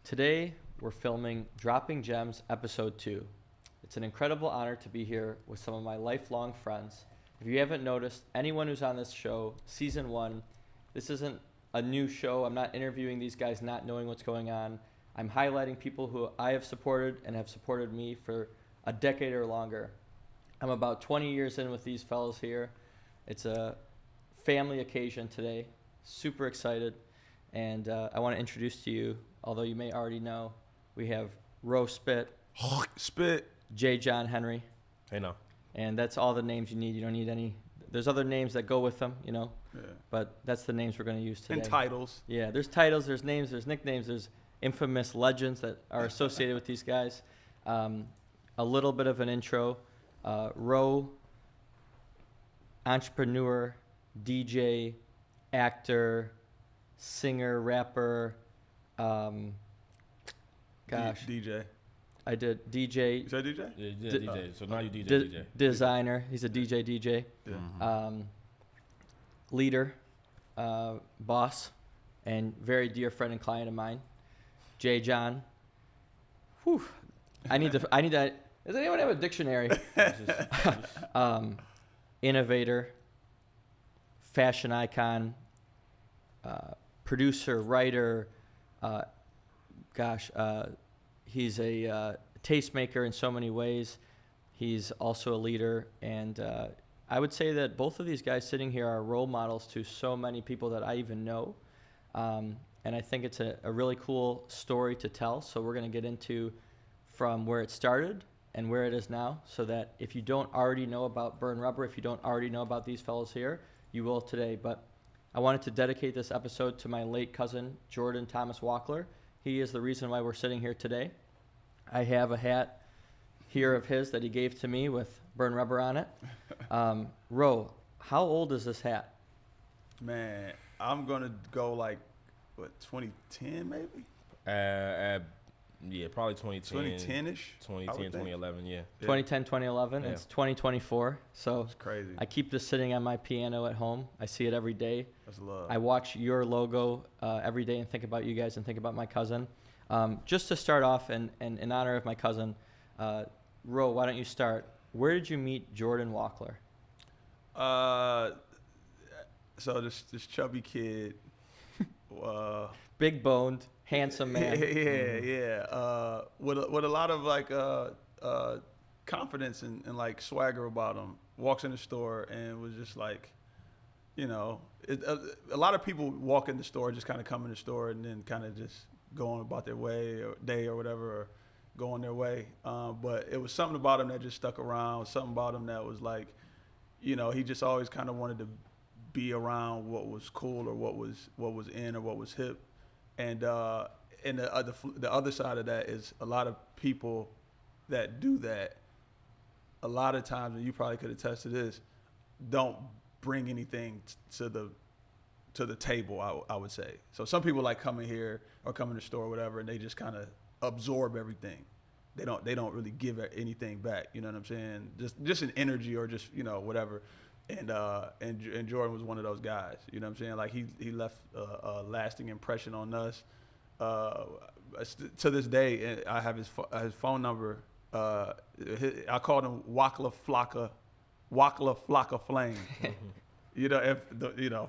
Today, we're filming Dropping Gems Episode 2. It's an incredible honor to be here with some of my lifelong friends. If you haven't noticed, anyone who's on this show, Season 1, this isn't a new show. I'm not interviewing these guys not knowing what's going on. I'm highlighting people who I have supported and have supported me for a decade or longer. I'm about 20 years in with these fellows here. It's a family occasion today. Super excited. And I want to introduce to you, although you may already know, we have Ro Spit. Spit. J. John Henry. Hey, no. And that's all the names you need. You don't need any. There's other names that go with them, you know. Yeah. But that's the names we're going to use today. And titles. Yeah, there's titles, there's names, there's nicknames, there's infamous legends that are associated with these guys. A little bit of an intro. Ro, entrepreneur, DJ, actor, singer, rapper, DJ. I did DJ. You said DJ? Yeah, DJ. So now you DJ. Designer. He's a DJ. Yeah. Mm-hmm. Leader, boss, and very dear friend and client of mine, J. John. Whew. I need that. Does anyone have a dictionary? Innovator, fashion icon, producer, writer. He's a tastemaker in so many ways. He's also a leader, and I would say that both of these guys sitting here are role models to so many people that I even know. And I think it's a really cool story to tell. So we're going to get into from where it started and where it is now, so that if you don't already know about Burn Rubber, if you don't already know about these fellows here, you will today. But I wanted to dedicate this episode to my late cousin, Jordan Thomas Wachler. He is the reason why we're sitting here today. I have a hat here of his that he gave to me with Burn Rubber on it. Ro, how old is this hat? Man, I'm going to go 2010 maybe? Yeah, probably 2010. 2010-ish? 2010, 2011, yeah. 2010, 2011. Yeah. It's 2024. So it's crazy. I keep this sitting on my piano at home. I see it every day. That's love. I watch your logo every day and think about you guys and think about my cousin. Just to start off, and in honor of my cousin, Ro, why don't you start? Where did you meet Jordan Wachler? So this chubby kid. Big boned, handsome man. Yeah. With a lot of confidence and swagger about him. Walks in the store and was just a lot of people walk in the store, just kind of come in the store and then kind of just go on about their day or whatever, or go on their way. But it was something about him that just stuck around. Something about him that was he just always kind of wanted to be around what was cool or what was in or what was hip. And the other side of that is a lot of people that do that, a lot of times, and you probably could attest to this, don't bring anything to the table, I would say. So some people come in here or come in the store or whatever, and they just kind of absorb everything. They don't really give anything back. You know what I'm saying? Just an energy or just whatever. And Jordan was one of those guys. You know what I'm saying? He left a lasting impression on us. To this day, I have his phone number. I called him Wachler Flocka Flame.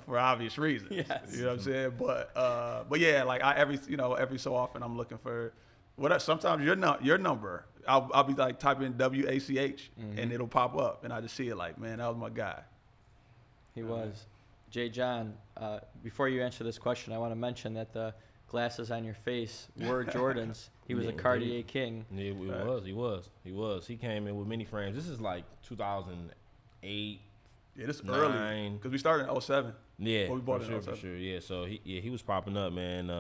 For obvious reasons. Yes. You know what I'm saying? But yeah, every so often I'm looking for sometimes your number. I'll be typing WACH and it'll pop up and I just see it man, that was my guy. He was. J. John, before you answer this question, I want to mention that the glasses on your face were Jordan's. He was a Cartier king. Yeah, he was. He came in with mini frames. This is 2008. Yeah, this is early because we started in 07. Yeah, we bought for sure. Yeah, so he was popping up, man.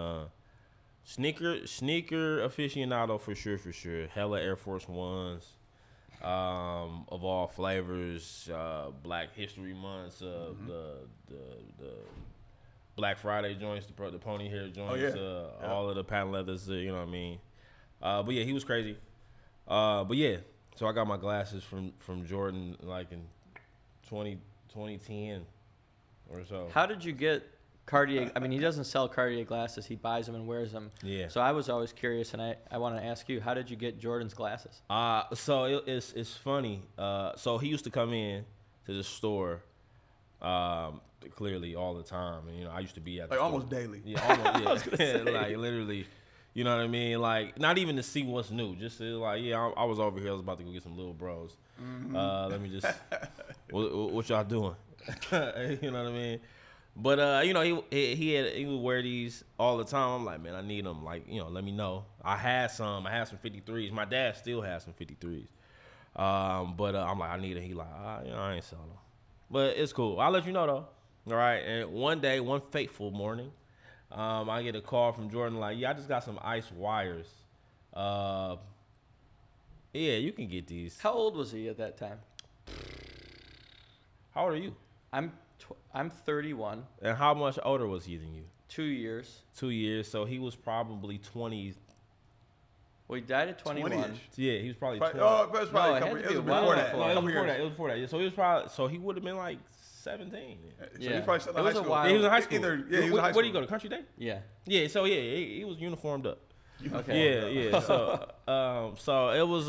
Sneaker aficionado for sure. Hella Air Force Ones, of all flavors. Black History Months, the Black Friday joints, the pony hair joints, all of the patent leathers. You know what I mean? But yeah, he was crazy. But yeah, so I got my glasses from Jordan in 2010 or so. How did you get Cartier. I mean, he doesn't sell Cartier glasses. He buys them and wears them. Yeah. So I was always curious, and I want to ask you, how did you get Jordan's glasses? So it's funny. So he used to come in to the store, clearly all the time, and I used to be at the Like store. almost daily. Yeah, almost. Yeah, like literally. You know what I mean? Like not even to see what's new. Just to, like, yeah, I was over here. I was about to go get some little bros. Let me just. what y'all doing? You know what I mean? But he would wear these all the time. I'm like, man, I need them. Like, let me know. I had some 53s. My dad still has some 53s. But I'm like, I need it. He like, I ain't selling them. But it's cool. I'll let you know though. All right. And one day, one fateful morning, I get a call from Jordan like, yeah, I just got some ice wires. Yeah, you can get these. How old was he at that time? How old are you? I'm 31. And how much older was he than you? 2 years. 2 years. So he was probably 20. Well, he died at 21. 20-ish. Yeah, he was probably 20. Oh, but it's probably No, a it couple had to years. be It was well before that. before. No, it was Couple before years. that. It was before that. So he was probably. So he would have been like 17. So Yeah. he probably still It in was high a school. while. Yeah, he was in high school. He was in high Where school. did he go to? Country Day? Yeah. Yeah. So yeah, he was uniformed up. Okay. Yeah. So it was.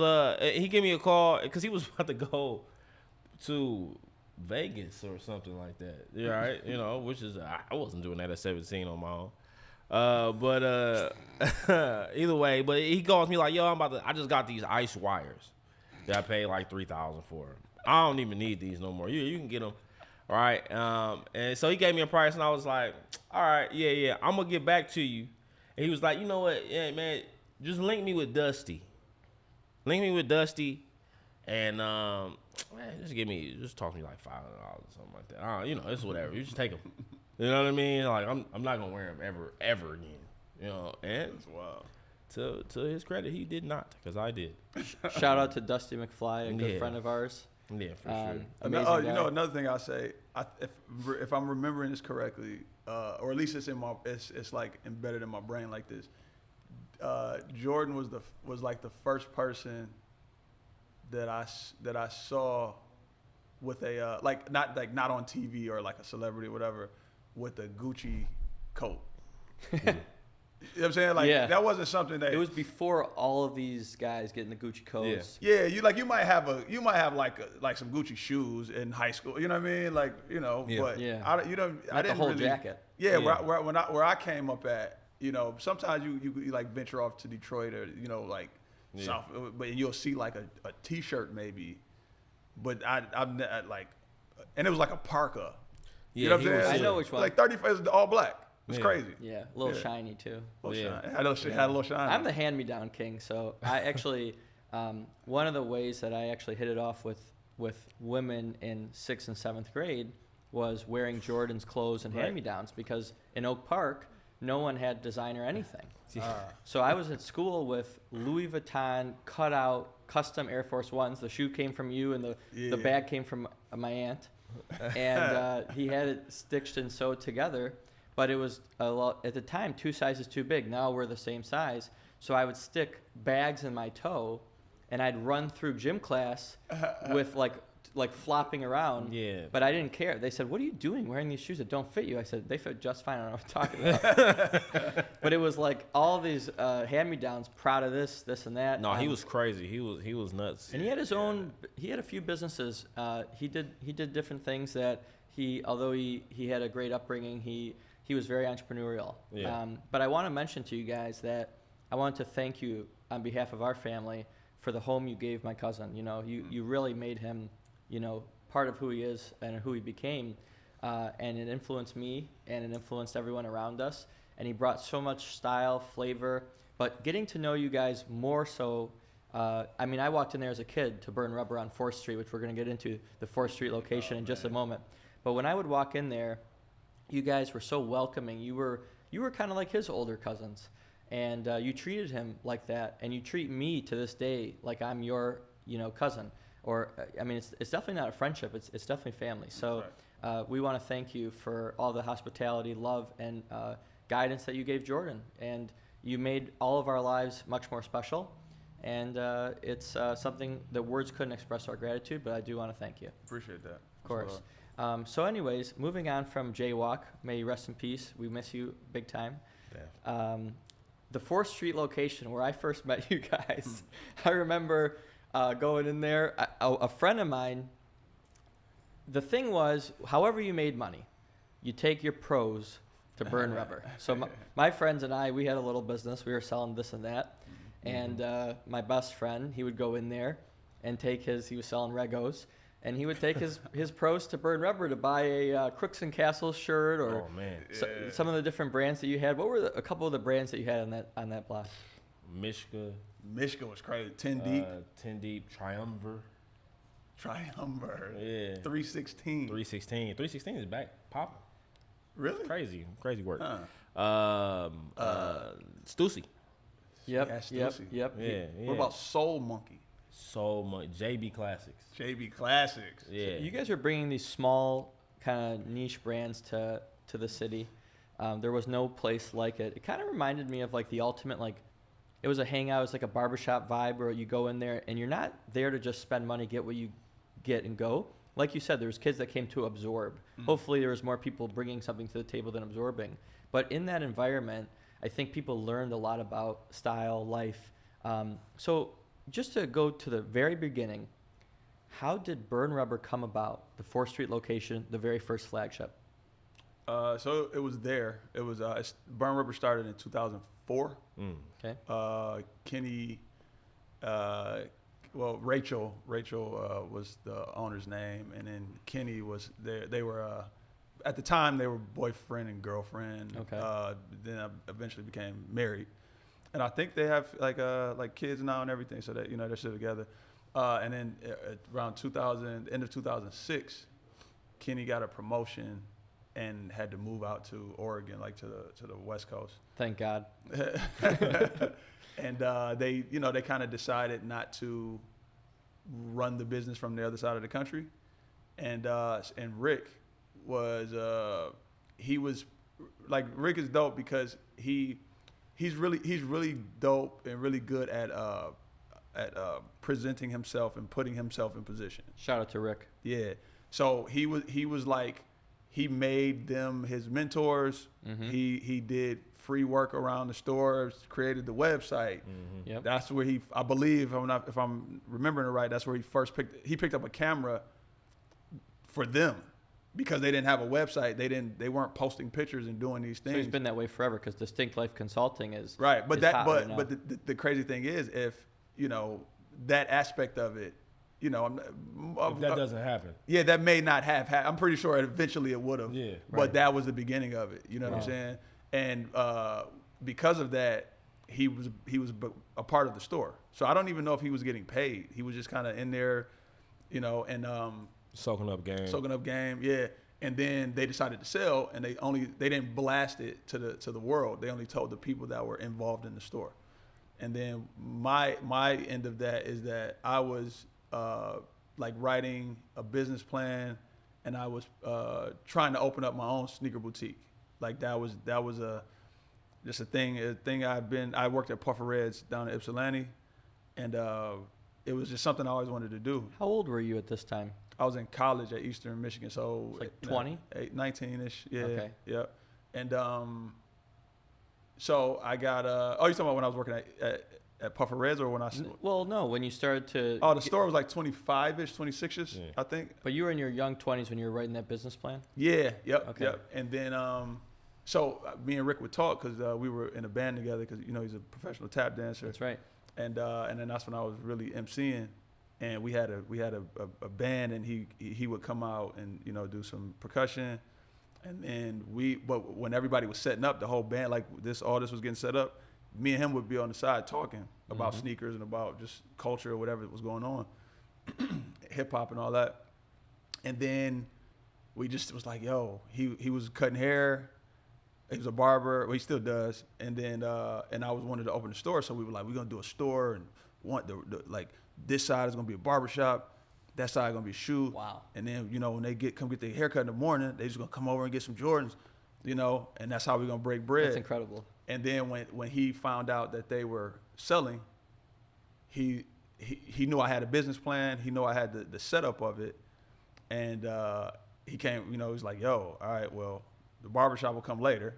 He gave me a call because he was about to go to Vegas or something like that. Yeah, right. Which is I wasn't doing that at 17 on my own. Either way, but he calls me like, yo, I just got these ice wires that I paid like $3,000 for. I don't even need these no more. You can get them. All right. And so he gave me a price and I was like, all right, yeah. I'm going to get back to you. And he was like, you know what? Yeah, man, just link me with Dusty. And, man, just talk to me like $500 or something like that. It's whatever. You just take them. You know what I mean? Like, I'm not going to wear them ever again. And That's wild. to his credit, he did not, because I did. Shout out to Dusty McFly, a good Yeah. friend of ours. Yeah, for sure. Amazing Oh, guy. another thing I say, if I'm remembering this correctly, or at least it's like embedded in my brain like this. Jordan was like the first person that I saw with a not on TV or like a celebrity or whatever with a Gucci coat. You know what I'm saying? Like Yeah. that wasn't something that It was before all of these guys getting the Gucci codes. Yeah, you might have like some Gucci shoes in high school. You know what I mean? Like Yeah. but Yeah. I Not didn't the whole really, jacket. Yeah, Yeah. Where I came up at, sometimes you like venture off to Detroit or like Yeah. South, but you'll see like a T-shirt maybe, but I'm like, and it was like a parka. Yeah, You know what he I'm was saying? I know which one. Like 30, it's all black. It's Yeah. crazy. Yeah, a little Yeah. shiny too. Little Yeah. shine. Had a little shine. I'm the hand-me-down king, so I actually one of the ways that I actually hit it off with women in 6th and 7th grade was wearing Jordan's clothes and Right. hand-me-downs, because in Oak Park no one had designer anything. Ah. So I was at school with Louis Vuitton cut-out custom Air Force Ones. The shoe came from you, and the Yeah. bag came from my aunt. And he had it stitched and sewed together. But it was, at the time, 2 sizes too big. Now we're the same size. So I would stick bags in my toe, and I'd run through gym class with, like flopping around. Yeah. But I didn't care. They said, what are you doing wearing these shoes that don't fit you? I said, they fit just fine. I don't know what I'm talking about. But it was like all these hand-me-downs, proud of this, and that. No, he was crazy. He was nuts. And he had his own. He had a few businesses. He did different things that although he had a great upbringing, he was very entrepreneurial. Yeah. But I want to mention to you guys that I want to thank you on behalf of our family for the home you gave my cousin. You really made him, part of who he is and who he became, and it influenced me and it influenced everyone around us. And he brought so much style, flavor. But getting to know you guys more so. I walked in there as a kid to burn rubber on 4th Street, which we're going to get into the 4th Street location in just a moment. But when I would walk in there, you guys were so welcoming. You were kind of like his older cousins, and you treated him like that, and you treat me to this day like I'm your cousin. Or it's definitely not a friendship. It's definitely family. So we want to thank you for all the hospitality, love, and guidance that you gave Jordan, and you made all of our lives much more special. And it's something that words couldn't express our gratitude, but I do want to thank you. Appreciate that. Of course. So anyways, moving on from Jwach, may you rest in peace. We miss you big time. Yeah. The 4th Street location where I first met you guys, I remember going in there. A friend of mine, the thing was, however you made money, you take your pros to burn rubber. So my friends and I, we had a little business. We were selling this and that. And my best friend, he would go in there and take he was selling Regos, and he would take his pros to burn rubber to buy a Crooks and Castles shirt or some of the different brands that you had. What were a couple of the brands that you had on that block? Mishka was crazy. 10 deep. 10 deep. Triumvir. Yeah. 316. 316 is back popping. Really? Crazy work. Huh. Stussy. Yep. Yeah, Stussy. Yep. Yeah. What about Soul Monkey? So much JB Classics. JB Classics. Yeah. You guys are bringing these small kind of niche brands to the city. There was no place like it. It kind of reminded me of like the ultimate, like it was a hangout. It was like a barbershop vibe where you go in there and you're not there to just spend money, get what you get and go. Like you said, there was kids that came to absorb. Hopefully there was more people bringing something to the table than absorbing. But in that environment, I think people learned a lot about style, life. So just to go to the very beginning, how did Burn Rubber come about? The 4th Street location, the very first flagship. So it was there. It was Burn Rubber started in 2004. Okay. Kenny, Rachel was the owner's name, and then Kenny was there. They were at the time they were boyfriend and girlfriend. Okay. Then eventually became married, and I think they have like kids now and everything, so that they're still together. And then around end of 2006, Kenny got a promotion and had to move out to Oregon, like to the West Coast. Thank God. And they kind of decided not to run the business from the other side of the country. And Rick was Rick is dope because he's really dope and really good at presenting himself and putting himself in position. Shout out to Rick. Yeah. So he was like, he made them his mentors. Mm-hmm. He did free work around the stores, created the website. Mm-hmm. Yep. That's where I believe, if I'm remembering it right, that's where he picked up a camera for them because they didn't have a website. They weren't posting pictures and doing these things. So he's been that way forever because Distinct Life Consulting is right. But is hot right now. the crazy thing is if that aspect of it, If that doesn't happen. yeah, that may not have happened. I'm pretty sure eventually it would have. Yeah. But Right. that was the beginning of it. You know what I'm Wow. saying? And because of that, he was a part of the store. So I don't even know if he was getting paid. He was just kind of in there, and Soaking up game. Yeah. And then they decided to sell, and they didn't blast it to the world. They only told the people that were involved in the store. And then my end of that is that I was writing a business plan, and I was trying to open up my own sneaker boutique. Like that was just a thing I worked at Puffer Reds down in Ypsilanti, and it was just something I always wanted to do. How old were you at this time? I was in college at Eastern Michigan, so It's like 20? 19-ish, yeah. Okay. Yeah. And so I got you're talking about when I was working at Puffer Reds or when I Well, no, when you started to. the store was like 25-ish, 26-ish, Yeah. I think. But you were in your young 20s when you were writing that business plan? Yeah, yep, Okay. yep. And then, so me and Rick would talk because we were in a band together because, he's a professional tap dancer. That's right. And then that's when I was really emceeing, and we had a band, and he would come out and do some percussion, and then but when everybody was setting up, the whole band, like all this was getting set up, me and him would be on the side talking about sneakers and about just culture or whatever was going on, hip hop and all that, and then we just was like, yo, he was cutting hair. He was a barber. Well, he still does. And then, and I wanted to open a store. So we were like, we're going to do a store, and this side is going to be a barbershop. That side is going to be a shoe. Wow. And then, when they come get their haircut in the morning, they just going to come over and get some Jordans, and that's how we're going to break bread. That's incredible. And then when he found out that they were selling, he knew I had a business plan. He knew I had the setup of it. And he came, you know, he's like, yo, all right, well, the barbershop will come later.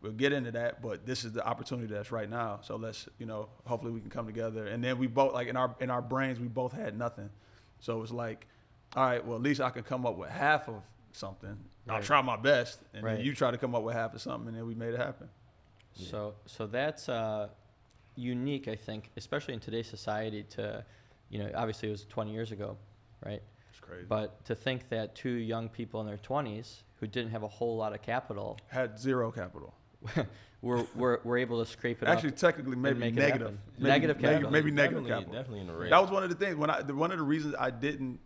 We'll get into that, but this is the opportunity that's right now. So let's, you know, hopefully we can come together. And then we both, like in our brains, we both had nothing. So it was like, all right, well, at least I can come up with half of something. I'll try my best, and then you try to come up with half of something, and then we made it happen. So that's unique, I think, especially in today's society. To, you know, obviously it was 20 years ago, right? It's crazy. But to think that two young people in their 20s who didn't have a whole lot of capital Had zero capital. were able to scrape it Actually, up. technically, maybe make it negative. happen. Maybe, Negative capital. Maybe negative Definitely- capital. Definitely in the red. That was one of the things one of the reasons I didn't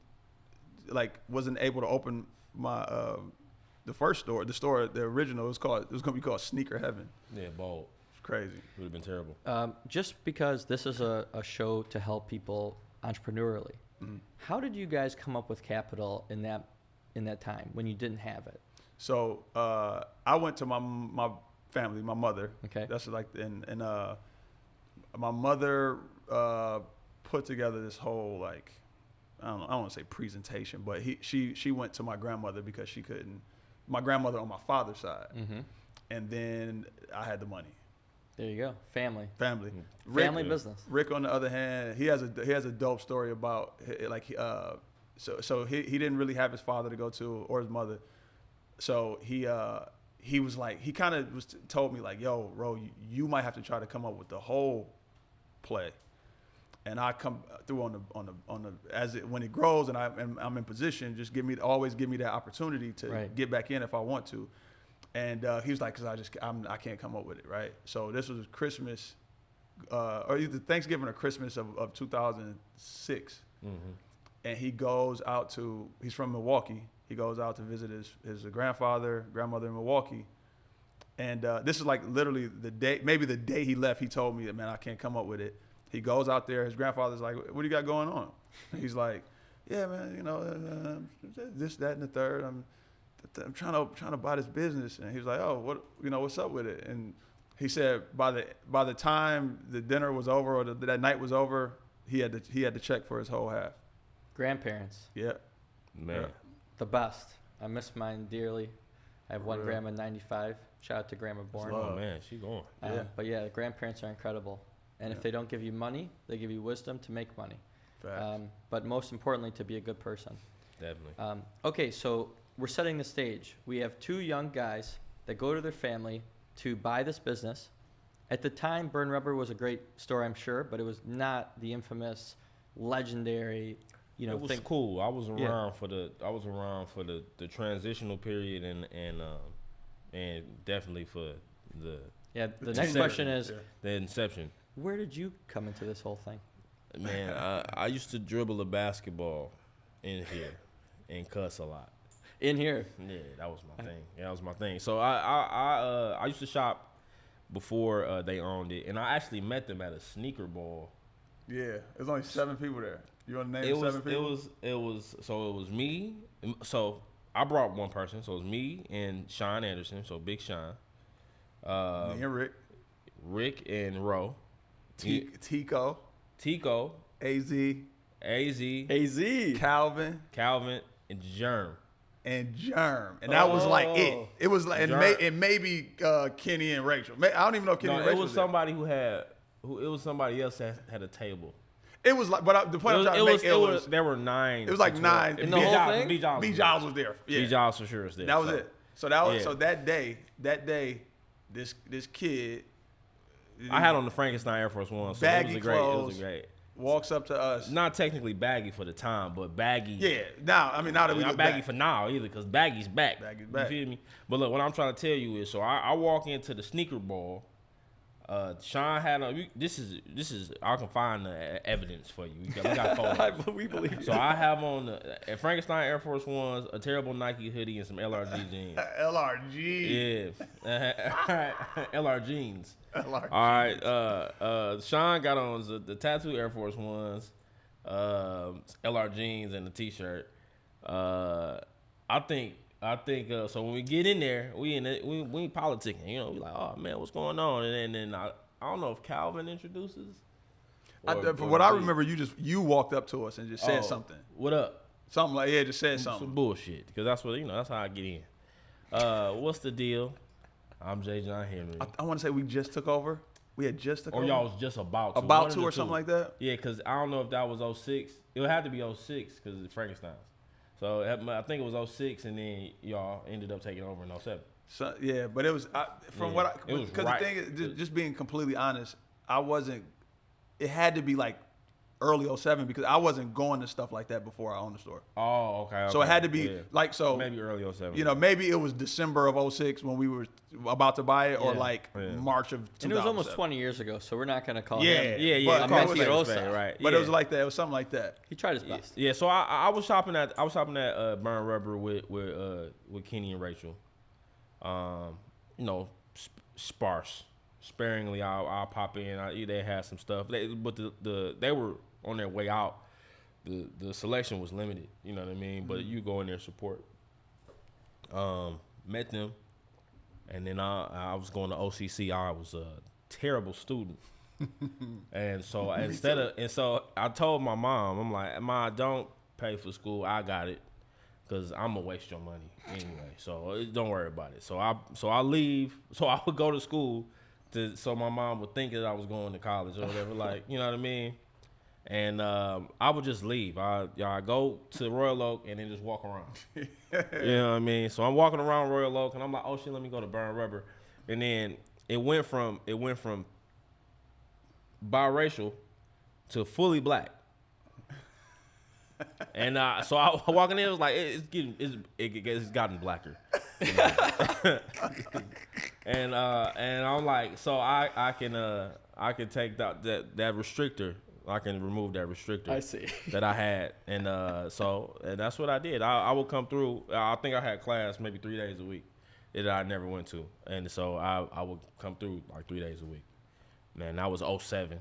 wasn't able to open my the first store, the original. It was going to be called Sneaker Heaven. Yeah, bold. It's crazy. Would have been terrible. Just because this is a show to help people entrepreneurially, how did you guys come up with capital in that time when you didn't have it? So I went to my family, my mother. Okay. That's like and my mother put together this whole like I don't want to say presentation, but she went to my grandmother because she couldn't. My grandmother on my father's side, and then I had the money. There you go. Family Rick, business. Rick, on the other hand, he has a dope story about like so he didn't really have his father to go to or his mother, so he was like he kind of told me like, yo, Ro, you might have to try to come up with the whole play, and I come through on the when it grows and I'm in position, just always give me that opportunity to get back in if I want to. And he was like, because I can't come up with it, right? So this was Christmas, or either Thanksgiving or Christmas of 2006. And he goes out he's from Milwaukee. He goes out to visit his grandmother in Milwaukee. And this is like literally maybe the day he left, he told me that, man, I can't come up with it. He goes out there, his grandfather's like, what do you got going on? He's like, yeah, man, you know, this, that, and the third. I'm trying to buy this business. And he was like, oh, what's up with it? And he said by the time the dinner was over or that night was over, he had to check for his whole half. Grandparents. Yeah. Man. Yeah. The best. I miss mine dearly. I have one grandma, 95. Shout out to Grandma Bourne. Oh, man, she going. Yeah. But yeah, the grandparents are incredible. And if they don't give you money, they give you wisdom to make money. But most importantly, to be a good person. Definitely. Okay, so we're setting the stage. We have two young guys that go to their family to buy this business. At the time, Burn Rubber was a great store, I'm sure, but it was not the infamous, legendary, you know. It was cool. I was around for the transitional period and definitely for the The next question is, the inception. where did you come into this whole thing? Man, I used to dribble a basketball in here and cuss a lot. In here. Yeah, that was my thing. Yeah, that was my thing. So I used to shop before they owned it, and I actually met them at a sneaker ball. Yeah, there's only 7 people there. You want to name 7 people? It was me. So I brought one person. So it was me and Sean Anderson. So Big Sean. Me and Rick. Rick and Ro. Tico. AZ. Calvin. And Germ. And that was like it. It was like and maybe Kenny and Rachel. I don't even know if Kenny and Rachel. It was somebody it was somebody else that had a table. It was like, but the point I'm trying to make was there were 9. It was like 9. In the whole thing? B. Giles was there. Yeah. B. Giles for sure was there. That was it. So that day, this kid. I had on the Frankenstein Air Force One, so baggy it was clothes, great. Walks up to us. Not technically baggy for the time, but baggy. Yeah. Now that we not look baggy back. for now either, because baggy's back. Baggy's back. You feel me? But look, what I'm trying to tell you is, so I walk into the sneaker ball. Sean had on. This is. I can find the evidence for you. We got photos. We believe you. So I have on the Frankenstein Air Force Ones, a terrible Nike hoodie, and some LRG jeans. LRG. Yeah. LR jeans. LRG. All right. Sean got on the tattoo Air Force Ones, LR jeans, and the T-shirt. I think so. When we get in there, we politicking. You know, we like, oh man, what's going on? And then I don't know if Calvin introduces. From what I remember, you walked up to us and just said something. What up? Something like just said Some something. bullshit, because that's what that's how I get in. What's the deal? I'm J. John Henry. I want to say we just took over. We had just took Or over. y'all was just about to. About One of to the or two. something like that. Yeah, because I don't know if that was 06. It would have to be 06 because it's Frankenstein's. So I think it was 06, and then y'all ended up taking over in 07. So yeah, but it was because the right. thing is, just being completely honest, I wasn't. It had to be like early 07 because I wasn't going to stuff like that before I owned the store. Oh, okay. So it had to be so maybe early 07. You know, maybe it was December of 06 when we were about to buy it, or like March of 2007. And it was almost 20 years ago, so we're not going to call Yeah, him. but I'm it was Mentirosa. right? But yeah. it was like that. It was something like that. He tried his best. Yeah, so I was shopping at Burn Rubber with Kenny and Rachel. Sparse, sparingly. I'll pop in. They had some stuff, but they were on their way out. The selection was limited. You know what I mean? But you go in there support. Met them, and then I was going to OCC. I was a terrible student. And so so I told my mom, I'm like, Ma, don't pay for school. I got it, cause I'm gonna waste your money anyway. So don't worry about it. So I leave. So I would go to school, so my mom would think that I was going to college or whatever. Like, you know what I mean? And I would just leave. I go to Royal Oak and then just walk around. You know what I mean? So I'm walking around Royal Oak and I'm like, oh shit, let me go to Burn Rubber. And then it went from biracial to fully black. And so I walk in there, it was like it's gotten blacker. And I'm like, so I can take that restrictor. I can remove that restrictor. I see. That I had, and that's what I did. I would come through. I think I had class maybe 3 days a week that I never went to, and so I would come through like 3 days a week. Man, that was 07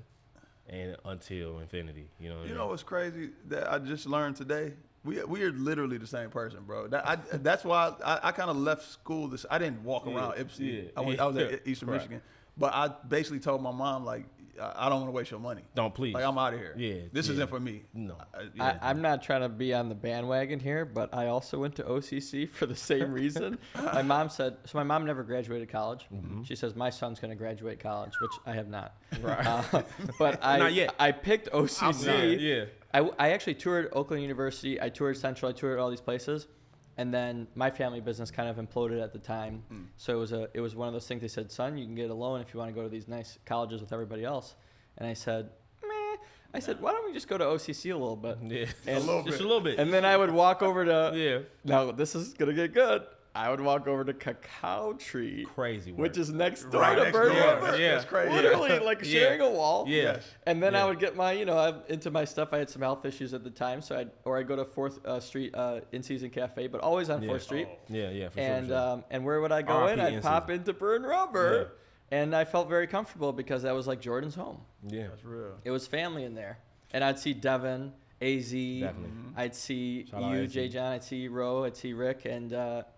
and until infinity. You know what I mean? What's crazy that I just learned today? We are literally the same person, bro. That's why I kind of left school. I didn't walk around Ipsy. I was at Eastern Michigan, but I basically told my mom, like, I don't want to waste your money. Don't, please. Like, I'm out of here. Yeah. This isn't for me. No. I'm not trying to be on the bandwagon here, but I also went to OCC for the same reason. My mom never graduated college. Mm-hmm. She says, my son's going to graduate college, which I have not. Right. But Not yet. I picked OCC. Yeah. I actually toured Oakland University. I toured Central. I toured all these places. And then my family business kind of imploded at the time. So it was one of those things. They said, son, you can get a loan if you want to go to these nice colleges with everybody else. And I said, meh. I said, why don't we just go to OCC a little bit? Yeah. And Just a little bit. And then I would walk over to, Yeah. now this is going to get good. I would walk over to Cacao Tree. Crazy work. Which is next door Right to next Burn door. Rubber. Yeah. That's crazy. Literally like Yeah. sharing a wall. Yeah. Yes. And then Yeah. I would get my, I'm into my stuff. I had some health issues at the time, so I'd go to 4th Street In-Season Cafe, but always on 4th Street. Yeah, for And sure. and where would I go in? RIP I'd In-Season. pop into Burn Rubber, and I felt very comfortable because that was like Jordan's home. Yeah. That's real. It was family in there, and I'd see Devin, AZ, Definitely. I'd see Shout out you, AZ. Jay John, I'd see Ro, I'd see Rick, and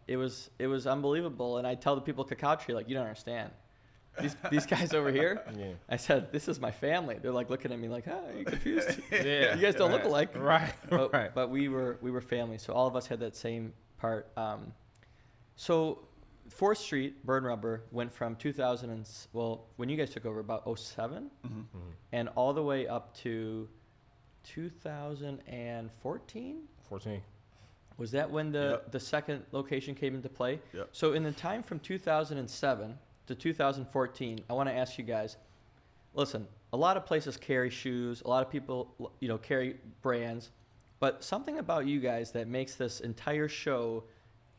it was unbelievable. And I'd tell the people at Cacao Tree, like, you don't understand. These guys over here, Yeah. I said, this is my family. They're like looking at me like, are you confused? Yeah. You guys don't look alike. Right. But, Right. but we were family, so all of us had that same part. So 4th Street, Burn Rubber, went from 2000 when you guys took over, about 07, and all the way up to 2014. 14. Was that when the second location came into play? Yep. So in the time from 2007 to 2014, I want to ask you guys, listen, a lot of places carry shoes, a lot of people, carry brands, but something about you guys that makes this entire show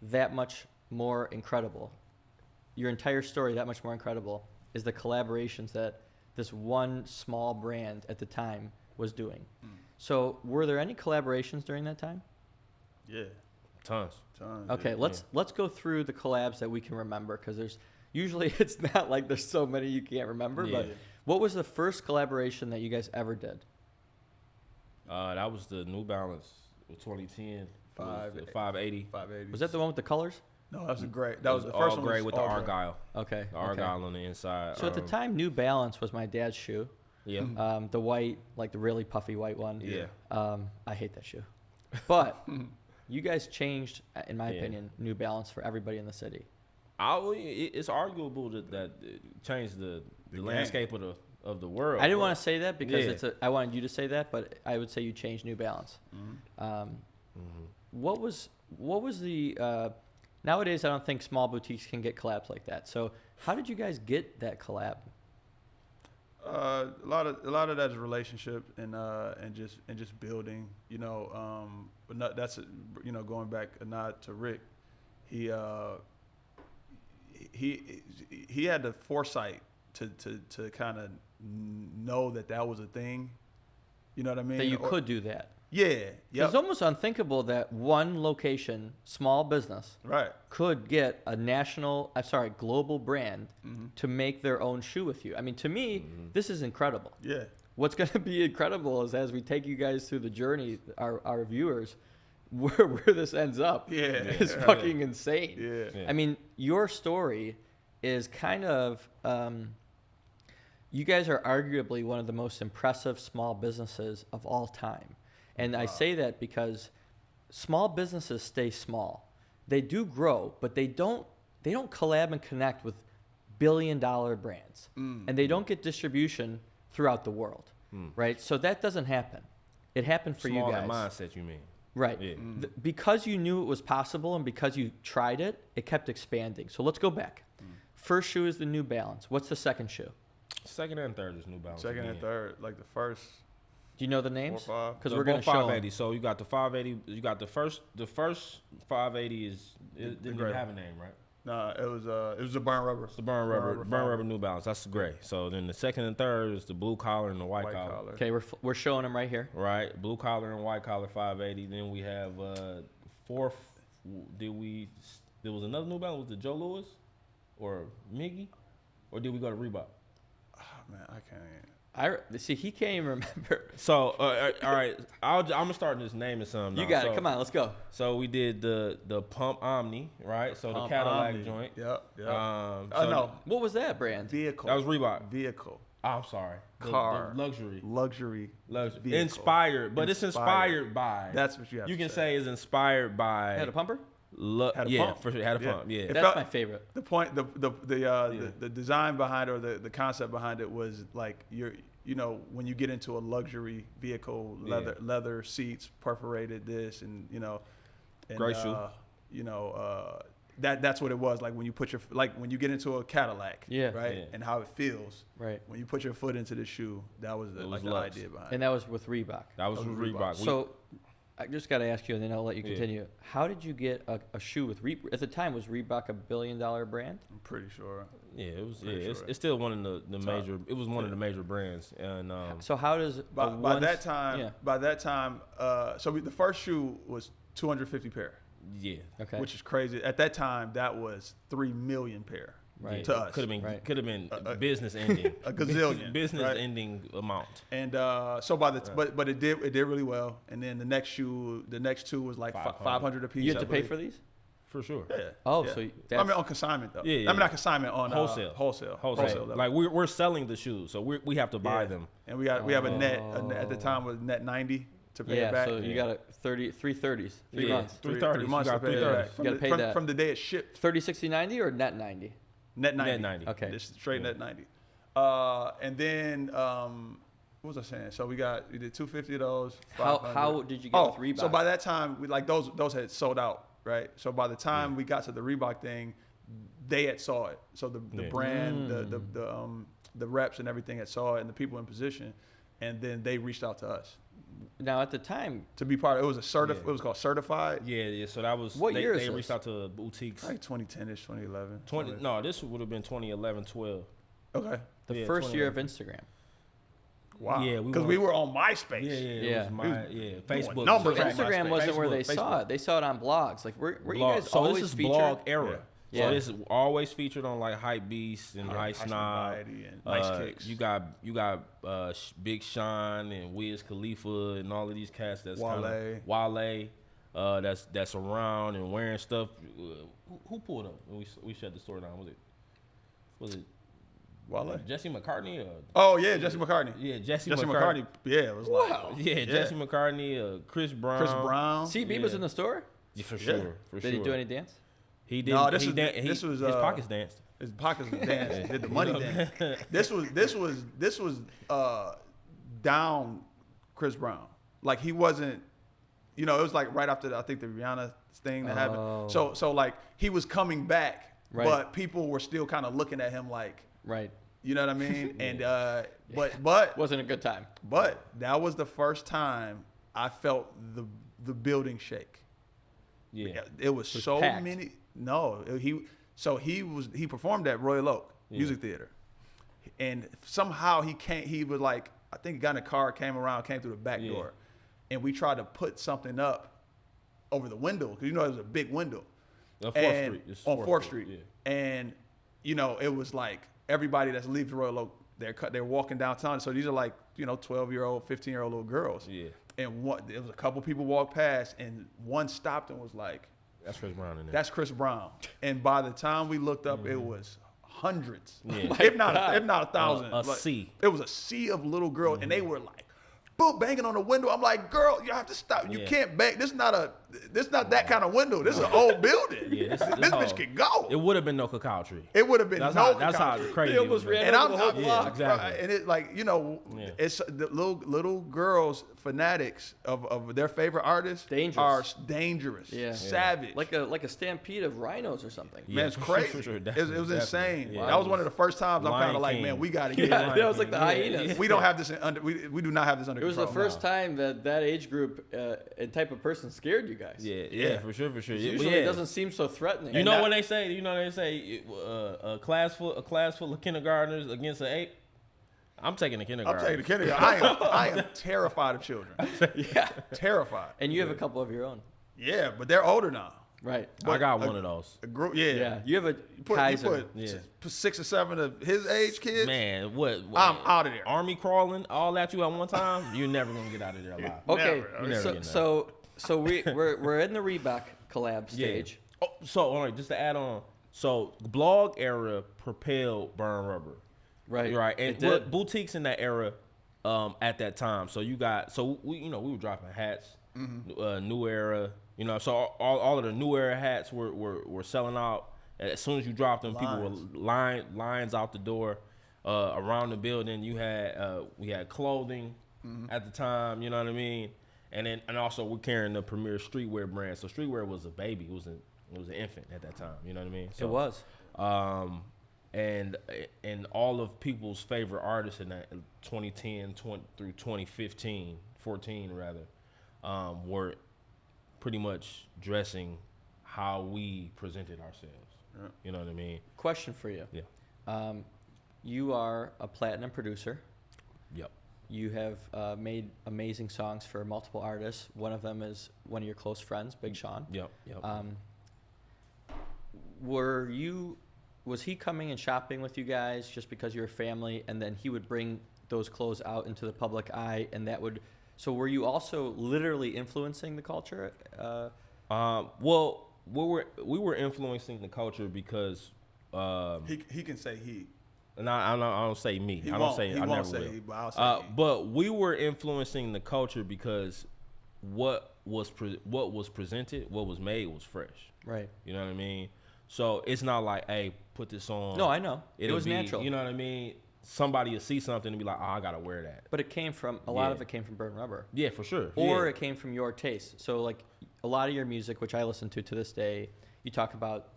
that much more incredible, your entire story that much more incredible, is the collaborations that this one small brand at the time was doing. So were there any collaborations during that time? Yeah. Tons. Okay, let's go through the collabs that we can remember, because there's usually it's not like there's so many you can't remember. Yeah. But what was the first collaboration that you guys ever did? That was the New Balance with 2010. 580. 580. Was that the one with the colors? No, that was great. That was the all first one. gray was with the all gray. Argyle. Okay. The Argyle on the inside. So at the time, New Balance was my dad's shoe. Yeah. The white, like the really puffy white one. Yeah. I hate that shoe. But you guys changed, in my opinion, New Balance for everybody in the city. It's arguable that it changed the landscape of the world. I didn't want to say that because I wanted you to say that, but I would say you changed New Balance. What was the nowadays? I don't think small boutiques can get collabs like that. So how did you guys get that collab? A lot of that is relationship and just building. But not, that's going back a nod to Rick. He had the foresight to kind of know that was a thing. You know what I mean? That you could do that. Yeah. It's almost unthinkable that one location, small business, could get a global brand to make their own shoe with you. I mean, to me, this is incredible. Yeah. What's going to be incredible is as we take you guys through the journey, our viewers, where this ends up is fucking insane. Yeah. I mean, your story is kind of, you guys are arguably one of the most impressive small businesses of all time. And I say that because small businesses stay small. They do grow, but they don't collab and connect with billion-dollar brands. And they don't get distribution throughout the world, right? So that doesn't happen. It happened for you guys. Small mindset, you mean? Right. Yeah. Because you knew it was possible and because you tried it, it kept expanding. So let's go back. First shoe is the New Balance. What's the second shoe? Second and third is New Balance. Second and third, like the first. Do you know the names? 4 or 5. Because we're going to show 580. So you got the 580. You got the first 580 didn't even have a name, right? Nah, it was a burn rubber. It's the burn rubber New Balance. That's the gray. So then the second and third is the blue collar and the white collar. Okay, we're showing them right here. Right, blue collar and white collar 580. Then we have fourth. There was another New Balance. Was it Joe Louis or Miggy, or did we go to Reebok? Oh, man, I can't. See, he can't even remember. So, all right, I'm gonna start just naming some. You got it. Come on, let's go. So we did the Pump Omni, right? So the Cadillac Omni. joint. Yep. So No. What was that brand? Vehicle. That was Reebok. Vehicle. Oh, I'm sorry. Car. The luxury. Luxury. Vehicle. Inspired, but it's inspired by. That's what you have. You to can say say is inspired by. Had a pumper? Had a yeah, pump. for sure. Had a Yeah. pump. Yeah. It That's felt- my favorite. The point, the design behind it, or the concept behind it was like when you get into a luxury vehicle, leather seats, perforated this, and Great shoe. That's what it was like when you put when you get into a Cadillac, right, Yeah. and how it feels, Right. when you put your foot into the shoe. That was the was the Lux. idea behind And it. that was with Reebok. That was with Reebok. So I just got to ask you, and then I'll let you continue. How did you get a shoe with Reebok? At the time, was Reebok a billion-dollar brand? I'm pretty sure. Yeah, it was. Pretty Yeah, sure. it's still one of the major. It was one of the major brands, and So how does By that time, the first shoe was 250 pair, yeah, Okay. which is crazy. At that time, that was 3 million pair Right. to us. could have been Right. business ending, a gazillion, business right? ending amount. And so but it did really well. And then the next two was like 500 a piece. you had I to pay believe. for these? For sure. Yeah. Oh, yeah. so I that's mean on consignment though. Yeah, yeah. I mean not consignment, on Wholesale. Wholesale. Wholesale. Like we're selling the shoes, so we have to buy Yeah. them. And we have a net at the time was net 90 to pay it back. So you got a 330s, 3 Yeah. months. 330s. 3 months You to got pay it 330s. back. You gotta pay that. From the day it shipped. 30, 60, 90 or net 90? Net 90. Net 90. Okay. Just straight net 90. And then what was I saying? So we did 250 of those. How 500. did you get with Reebok? So by that time, we those had sold out, right? So by the time we got to the Reebok thing, they had saw it. So the brand, the reps and everything had saw it, and the people in position, and then they reached out to us Now at the time, to be part of it. Was it was called Certified. Yeah. So that was What year is they this? reached out to boutiques. Like 2010ish, 2011. 20. No, this would have been 2011, 12. Okay. the Yeah, first year of 2011. Instagram. Wow. Yeah, Because we were on MySpace. Yeah. Yeah. It was Facebook. numbers So on Instagram MySpace. wasn't where they Facebook. saw it. They saw it on blogs. Like, were you Blog. guys So always this is featured? blog era. Yeah. So this is always featured on like Hype Beast and High Snob. Variety and Nice Kicks. You got Big Sean and Wiz Khalifa and all of these cats that's Wale. That's around and wearing stuff. Who pulled up when we shut the store down? Was it Wale. Jesse McCartney. Oh yeah, Jesse McCartney. Yeah, Jesse Jesse McCartney. McCartney. Yeah, it was like Yeah, Jesse McCartney. Chris Brown. Chris Brown. CB was in the store. Yeah, for Yeah. sure. For Did sure. he do any dance? He did. No, This was his pockets danced. His pockets was dancing. Did the money dance. This was down Chris Brown. Like he wasn't. It was like right after I think the Rihanna thing that Oh. happened. So like he was coming back, Right. but people were still kind of looking at him like, Right. you know what I mean? And but Wasn't a good time. But that was the first time I felt the building shake. Yeah. It was so packed. many. No, he performed at Royal Oak Music Theater, and somehow he came. He was like, I think he got in a car, came through the back door, and we tried to put something up over the window because it was a big window. On 4th Street. It's On 4th Street. Yeah. And it was like everybody that's leaving Royal Oak, they're walking downtown. So these are like 12-year-old, 15-year-old little girls. Yeah. And there was a couple people walked past, and one stopped and was like, That's Chris Brown in there. "That's Chris Brown." And by the time we looked up, it was hundreds, Yeah. if not 1,000. A sea. It was a sea of little girls, and they were like, boom, banging on the window. I'm like, girl, you have to stop. You Yeah. can't bang. This is not that kind of window. This is an old building. Yeah, this bitch can go. It would have been no cacao tree. It would have been That's no. how country. crazy. They almost it would've ran been. And over the whole I'm block. exactly. and it like it's the little girls fanatics of their favorite artists Dangerous. are dangerous, Yeah. savage. Like a stampede of rhinos or something. Yeah, Man, it's for crazy. sure, it was definitely. insane. Yeah. That was one of the first times I'm Lion kind of like, King. man, we got to get Yeah, it. that was like the hyenas. We don't have this we do not have this under It was control. the first time that age group and type of person scared you guys. Yeah, for sure. Usually Yeah. it doesn't seem so threatening. You know when they say, a class full of kindergartners against an ape. I'm taking the I'm kindergarten. taking the kindergarten. I am terrified of children. Yeah. Terrified. And you have a couple of your own. Yeah, but they're older now. Right. I got one of those. A group, Yeah. You have a You Kaiser. put 6 or 7 of his age kids. Man, what? I'm out of there. Army crawling all at you at one time. You're never gonna get out of there alive. Okay. Never. Never So get so we're in the Reebok collab stage. Oh, so all right, just to add on. So blog era propelled Burn Rubber. Right. Right. It And did. what boutiques in that era at that time. So we were dropping hats, New Era, so all of the New Era hats were selling out. As soon as you dropped them, people were lines out the door. Around the building, we had clothing at the time, you know what I mean? And also we're carrying the premier streetwear brand. So streetwear was a baby. It was an infant at that time, you know what I mean? So, It was. And all of people's favorite artists in that 2010 through 2015, 14 rather, were pretty much dressing how we presented ourselves. Yeah. You know what I mean? Question for you. Yeah. You are a platinum producer. Yep. You have made amazing songs for multiple artists. One of them is one of your close friends, Big Sean. Yep. Was he coming and shopping with you guys just because you're a family, and then he would bring those clothes out into the public eye, and so were you also literally influencing the culture? Well, we were influencing the culture because He can say he. and I don't say me. He I don't won't. say He I won't never say will. he, but I'll say he. But we were influencing the culture because what was presented, what was made was fresh. Right. You know what I mean? So it's not like, hey, put this on. No, I know. It It'll was be, natural. You know what I mean? Somebody will see something and be like, oh, I gotta wear that. But it came from a lot Yeah. of it came from Burn Rubber, Yeah, for sure. or yeah. it came from your taste. So like a lot of your music, which I listen to this day, you talk about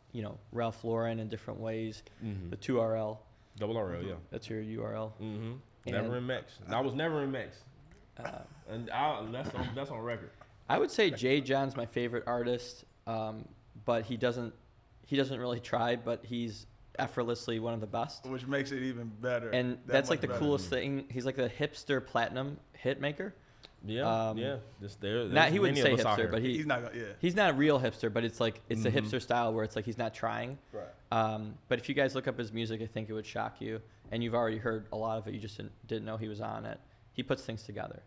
Ralph Lauren in different ways. The 2RL. Double RL, yeah. That's your URL. Mm-hmm. Never in Mex. I was never in Mex. And that's on record. I would say Jay John's my favorite artist, but he doesn't really try, but he's effortlessly one of the best. Which makes it even better. And That that's much like the better. coolest thing. He's like the hipster platinum hit maker. Yeah, yeah. He He wouldn't say hipster, but He's not gonna. Yeah. he's not a real hipster, but it's like it's the hipster style where it's like he's not trying. Right. But if you guys look up his music, I think it would shock you. And you've already heard a lot of it. You just didn't know he was on it. He puts things together,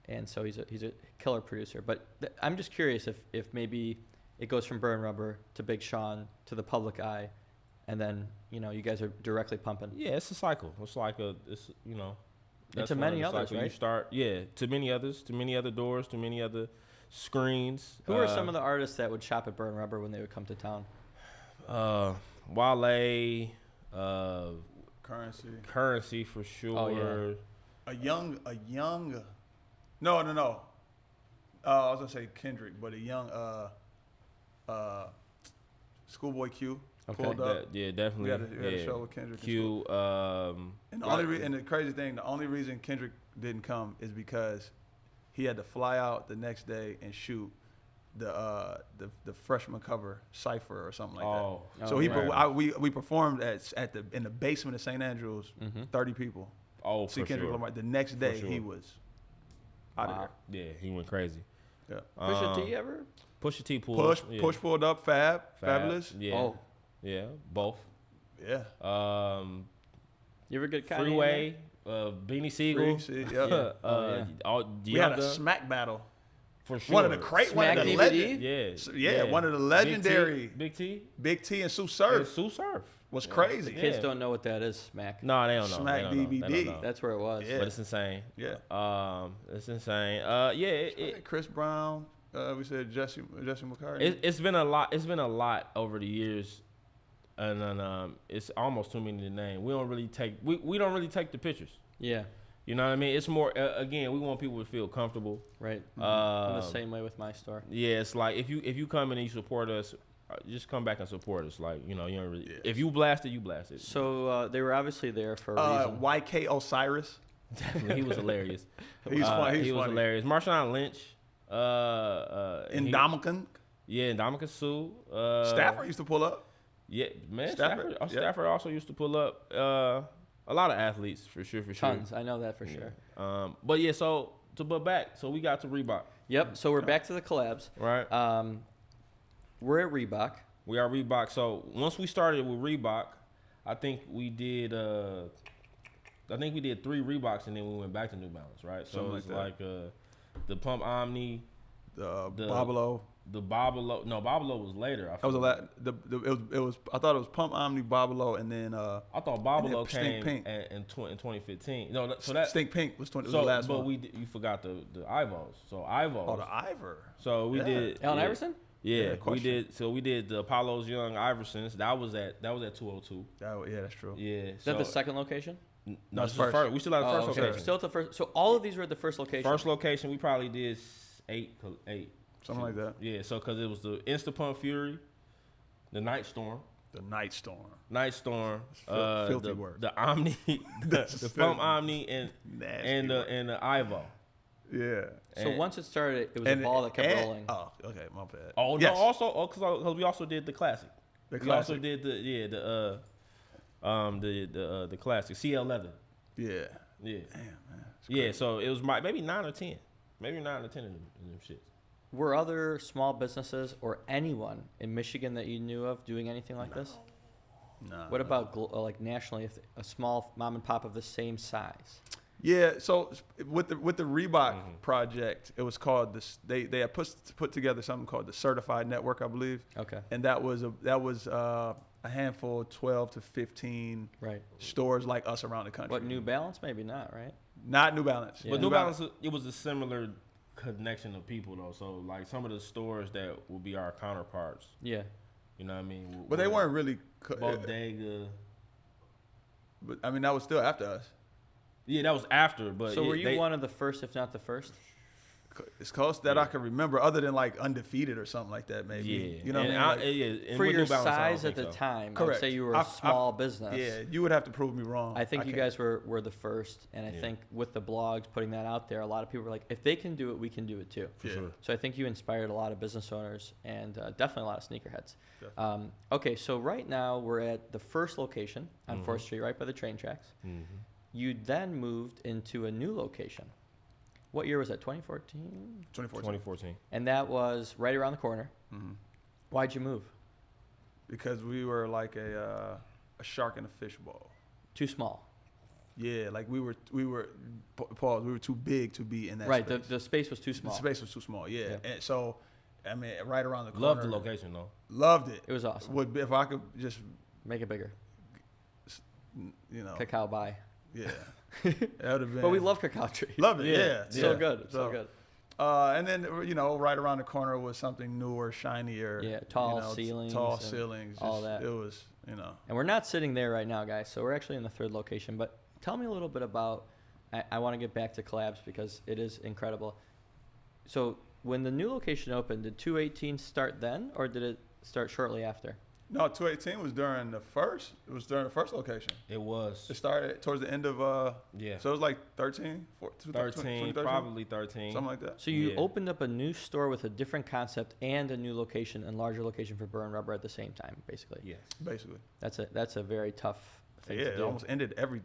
and so he's a killer producer. But I'm just curious if maybe it goes from Burn Rubber to Big Sean to the public eye, and then you guys are directly pumping. Yeah, it's a cycle. It's like And to many others, cycle. right? You start, to many others, to many other doors, to many other screens. Who are some of the artists that would shop at Burn Rubber when they would come to town? Wale, Currency for sure. Oh, yeah. a young no I was gonna say Kendrick, but a young Schoolboy Q pulled up. Definitely. We had a show with Kendrick. Q. And the crazy thing, the only reason Kendrick didn't come is because he had to fly out the next day and shoot the freshman cover cipher or something like that. So we performed in the basement of St. Andrews, 30 people. Oh, See for Kendrick sure. Lamar. The next day sure. he was out of there. Yeah, he went crazy. Yeah. Pusha T ever? Pusha T pulled. Push pulled up. Fabulous. Yeah. Oh. Yeah. Both. Yeah. You ever get Kanye? Freeway. Beanie Siegel. We had a smack battle. For sure. One of the Smack DVD? One of the legendary Big T and Sue Surf Sue Surf was crazy. Kids don't know what that is, Smack. No, they don't know. Smack They don't know. DVD. They don't know. That's where it was. Yeah. But it's insane. Yeah. It's insane. Chris Brown. We said Jesse McCartney. It's been a lot. It's been a lot over the years, and then it's almost too many to name. We don't really take the pictures. Yeah. You know what I mean? It's more again. We want people to feel comfortable. Right. I'm the same way with my store. Yeah, it's like if you come in and you support us, just come back and support us. Like you don't really. Yeah. If you blast it, you blast it. So they were obviously there for a reason. YK Osiris. Definitely, he was hilarious. He's funny. He was hilarious. Marshawn Lynch. Indomitian. Indomitian Sue. Stafford used to pull up. Yeah, man. Stafford, Stafford also used to pull up. A lot of athletes for sure. Tons. I know that for sure. But yeah, so we got to Reebok. Yep. So we're back to the collabs. Right. We're at Reebok. We are Reebok. So once we started with Reebok, I think we did 3 Reeboks and then we went back to New Balance, right? So Something it's like the Pump Omni, the Babalo. The Babalo. No, Babalo was later. That was a lot. It was. I thought it was Pump Omni Babalo, and then I thought Babalo came Pink. in 2015. No, so that Stink Pink was the last but one. you forgot the Ivos. So Ivos. Oh, the Ivor. So we did Allen Iverson? Yeah, Yeah, we did. So we did the Apollo's Young Iversons. That was at 202. Yeah, that's true. Yeah. Is that the second location? No, it's it's the first. We still had the first okay. location. Still at the first. So all of these were at the first location. First location, we probably did 8. Something like that. Yeah, so because it was the Instapump Fury, the Night Storm, The Night Storm. Filthy word. the Omni, the Pump Omni, and Nasty the Ivo. Yeah. So once it started, it was a ball that kept rolling. Oh, okay, my bad. Oh Yes. no! Also, because we also did the classic. We also did the classic CL Leather. Yeah. Yeah. Damn, man. Yeah. So it was maybe 9 or 10, maybe 9 or 10 in them shits. Were other small businesses or anyone in Michigan that you knew of doing anything like this? Nah. What about like nationally, if a small mom and pop of the same size? Yeah, so with the Reebok project, it was called this. They had put together something called the Certified Network, I believe. Okay. And that was a handful, 12 to 15 Right. stores like us around the country. What, New Balance? Maybe not, right? Not New Balance. Yeah. But New Balance, it was a similar connection of people though. So like some of the stores that will be our counterparts. Yeah. You know what I mean? But they weren't really. Bodega. But I mean, that was still after us. Yeah, that was after. But So were you one of the first, if not the first? It's close that I can remember, other than like Undefeated or something like that, maybe. Yeah, You know what I mean? and For with your New Balance, I don't size at think the so. time, Correct. I'd say you were a small business. Yeah, you would have to prove me wrong. I think you can't. guys were the first, and I think with the blogs putting that out there, a lot of people were like, if they can do it, we can do it too. For sure. So I think you inspired a lot of business owners and definitely a lot of sneakerheads. Okay, so right now we're at the first location on 4th Street, right by the train tracks. You then moved into a new location. What year was that, 2014? 2014. And that was right around the corner. Why'd you move? Because we were like a shark in a fishbowl. Too small. Yeah, like we were pause. We were too big to be in that Right, space. the space was too small. The space was too small. Yeah. And so, I mean, right around the corner. Loved the location though. Loved it. It was awesome. If I could just Make it bigger. You know, Cacao buy. yeah, that would have been. But we love cacao trees. Love it, yeah. So good, so good. And then right around the corner was something newer, shinier. Yeah, tall ceilings. Tall and ceilings. all that. It was, And we're not sitting there right now, guys. So we're actually in the third location. But tell me a little bit about. I want to get back to collabs because it is incredible. So when the new location opened, did 218 start then, or did it start shortly after? No, 218 was during the first. It was during the first location. It was. It started towards the end of. Yeah. So it was like 13, 14, 13, probably 13. something like that. So you opened up a new store with a different concept and a new location and larger location for Burn Rubber at the same time, basically. Yes. Basically. That's a very tough thing Yeah, to do. it almost ended every.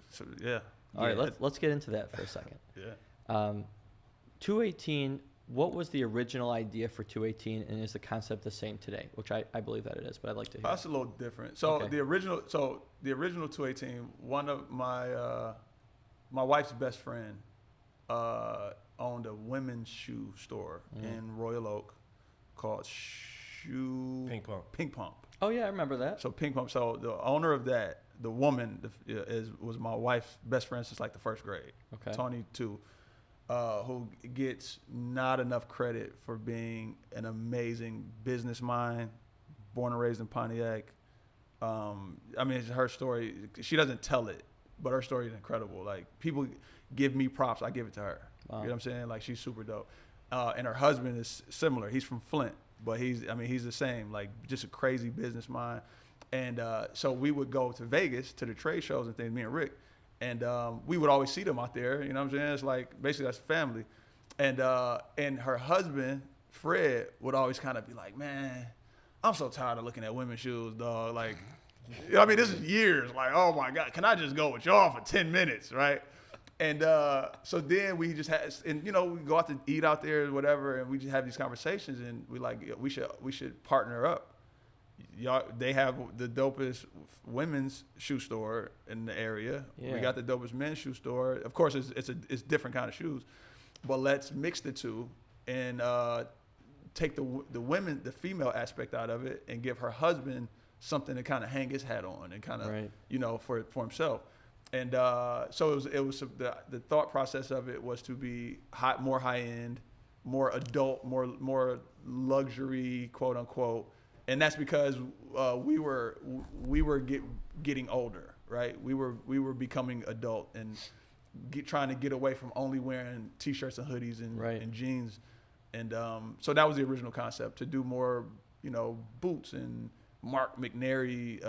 So, yeah. All right, let's get into that for a second. Yeah. 218. What was the original idea for 218, and is the concept the same today? Which I believe that it is, but I'd like to hear. That's a little different. So Okay. the original 218. One of my wife's best friend owned a women's shoe store in Royal Oak called Pink Pump. Oh yeah, I remember that. So Pink Pump. So the owner of that, the woman, was my wife's best friend since like the first grade. Okay. Tony too. Who gets not enough credit for being an amazing business mind, born and raised in Pontiac. I mean, it's her story. She doesn't tell it, but her story is incredible. Like, people give me props, I give it to her. Wow. You know what I'm saying? Like, she's super dope. And her husband is similar. He's from Flint, but he's the same. Like, just a crazy business mind. And so we would go to Vegas to the trade shows and things, me and Rick. And we would always see them out there. You know what I'm saying? It's like, basically, that's family. And her husband, Fred, would always kind of be like, man, I'm so tired of looking at women's shoes, dog. Like, I mean, this is years. Like, oh, my God, can I just go with y'all for 10 minutes, right? And so then we just had, and, we go out to eat out there or whatever, and we just have these conversations, and we like, we should partner up. Y'all, they have the dopest women's shoe store in the area. Yeah. We got the dopest men's shoe store. Of course, it's different kind of shoes, but let's mix the two and take the female aspect out of it and give her husband something to kind of hang his hat on and kind of right. For himself. And so it was the thought process of it was to be more high end, more adult, more luxury, quote unquote. And that's because we were getting older, right? We were becoming adult and trying to get away from only wearing t-shirts and hoodies and jeans. And so that was the original concept, to do more, boots and Mark McNary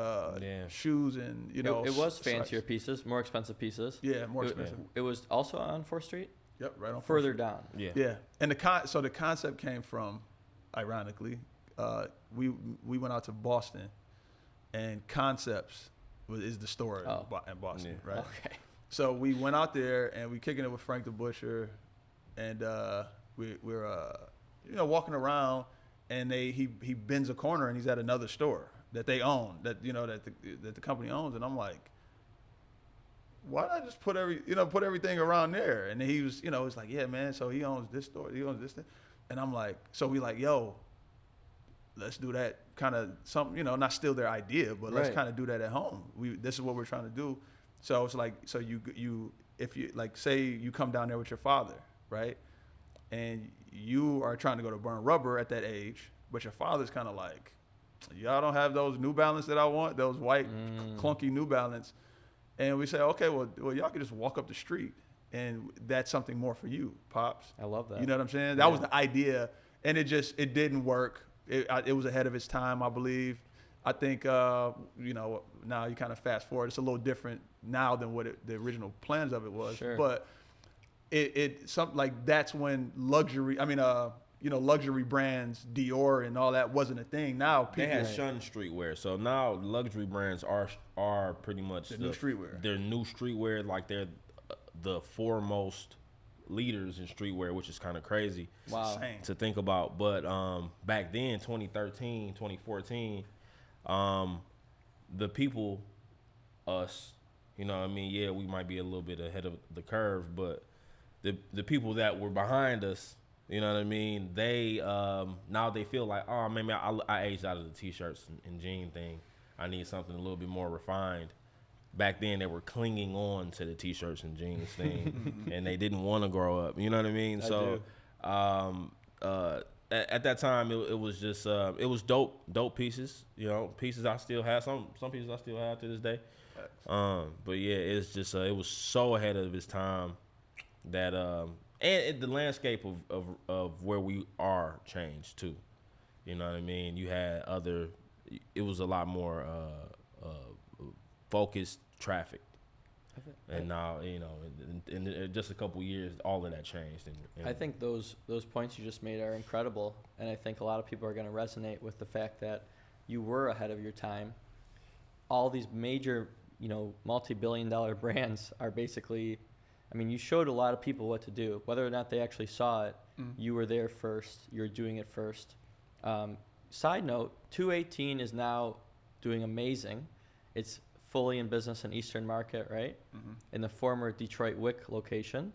shoes and, It was fancier pieces, more expensive pieces. Yeah, more expensive. It was also on 4th Street? Yep, right on 4th Further Street. down. Yeah. Yeah. And the concept came from, ironically, we went out to Boston, and Concepts is the store in Boston, right? Okay. So we went out there and we kicking it with Frank the Butcher, and we're walking around, and he bends a corner and he's at another store that they own, that the company owns, and I'm like, why not just put everything around there? And he was it's like, yeah, man. So he owns this store, he owns this thing, and I'm like, so we like, yo, let's do that kind of something, not steal their idea, but let's kind of do that at home. This is what we're trying to do. So it's like, so you if you like, say you come down there with your father, right? And you are trying to go to Burn Rubber at that age, but your father's kind of like, y'all don't have those New Balance that I want, those white clunky New Balance. And we say, okay, well, y'all can just walk up the street, and that's something more for you, Pops. I love that. You know what I'm saying? That was the idea, and it didn't work. It was ahead of its time, I believe. I think, now you kind of fast forward. It's a little different now than what the original plans of it was. Sure. But something like that's when luxury brands, Dior and all that wasn't a thing. Now people They had shunned streetwear, so now luxury brands are pretty much the new streetwear. They're new streetwear, like they're the foremost leaders in streetwear, which is kind of crazy to think about. But back then, 2013, 2014, the people, us, yeah, we might be a little bit ahead of the curve, but the people that were behind us, you know what I mean, they now they feel like, oh, maybe I aged out of the t-shirts and jean thing. I need something a little bit more refined. Back then, they were clinging on to the T-shirts and jeans thing, and they didn't want to grow up. You know what I mean? At that time, it was just it was dope pieces. You know, pieces I still have. Some pieces I still have to this day. But yeah, it's just it was so ahead of its time that the landscape of where we are changed too. You know what I mean? You had it was a lot more focused traffic. And now, you know, in just a couple years, all of that changed. And I think those points you just made are incredible, and I think a lot of people are going to resonate with the fact that you were ahead of your time. All these major, you know, multi-billion-dollar brands are basically, I mean, you showed a lot of people what to do. Whether or not they actually saw it, you were there first. You were doing it first. Side note, 218 is now doing amazing. It's fully in business in Eastern Market, right? In the former Detroit Wick location,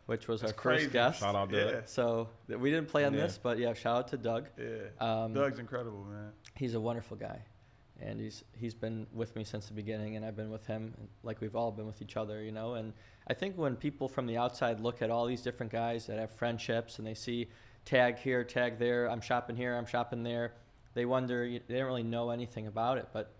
which was our first guest. Shout out Doug. So we didn't play on this, but yeah, shout out to Doug. Yeah, Doug's incredible, man. He's a wonderful guy, and he's been with me since the beginning, and I've been with him, like we've all been with each other, you know. And I think when people from the outside look at all these different guys that have friendships and they see tag here, tag there, I'm shopping here, I'm shopping there, they wonder, they don't really know anything about it, but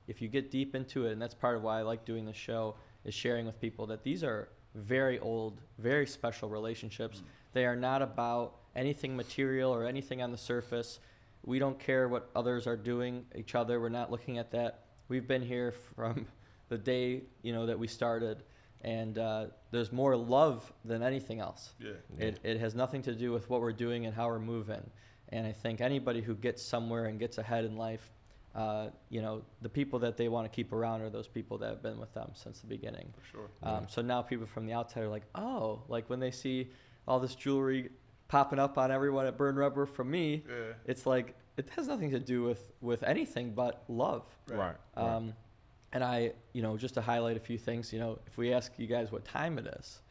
if you get deep into it, and that's part of why I like doing the show, is sharing with people that these are very old, very special relationships. They are not about anything material or anything on the surface. We don't care what others are doing each other. We're not looking at that. We've been here from the day, you know, that we started, and there's more love than anything else. It has nothing to do with what we're doing and how we're moving. And I think anybody who gets somewhere and gets ahead in life, you know, the people that they want to keep around are those people that have been with them since the beginning. For sure. So now people from the outside are like, oh, like when they see all this jewelry popping up on everyone at Burn Rubber from me, it's like, it has nothing to do with anything but love. Right. And I, you know, just to highlight a few things, you know, if we ask you guys what time it is,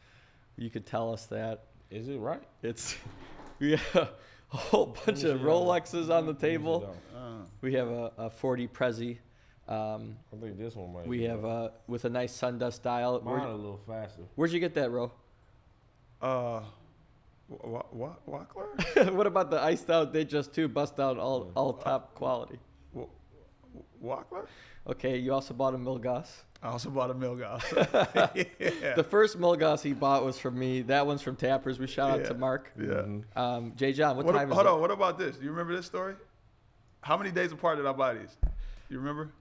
you could tell us that. Is it right? It's, we have a whole bunch of Rolexes on the table. We have a 40 Prezi. I think this one might. We have with a nice Sundust dial. Mine a little faster. Where'd you get that, Ro? Wachler? What about the iced out Datejust 2 bust down all top quality? Wachler? Okay, you also bought a Milgauss. I also bought a Milgauss. The first Milgauss he bought was from me. That one's from Tappers. We shout out to Mark. Jay John, what time is it? Hold on, what about this? Do you remember this story? How many days apart did I buy these? You remember?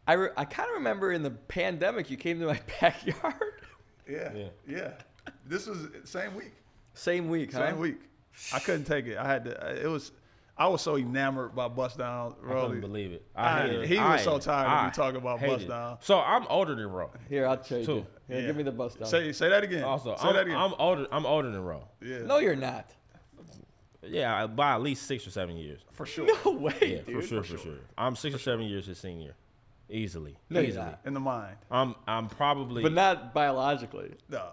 I kind of remember in the pandemic you came to my backyard. Yeah. This was same week. Same week, huh? Same week. I couldn't take it. I was so enamored by Bust Down. I couldn't believe it. He was so tired of me talking about Bust Down. So I'm older than Ro. Here, I'll show you. Yeah, give me the Bust Down. Say that again. Also, say that again. I'm older than Ro. Yeah. No, you're not. Yeah, by at least 6 or 7 years. For sure. No way, Yeah, dude. for sure. I'm 6 or 7 years his senior. Easily. No, you're Easily. not. In the mind. I'm probably. But not biologically. No.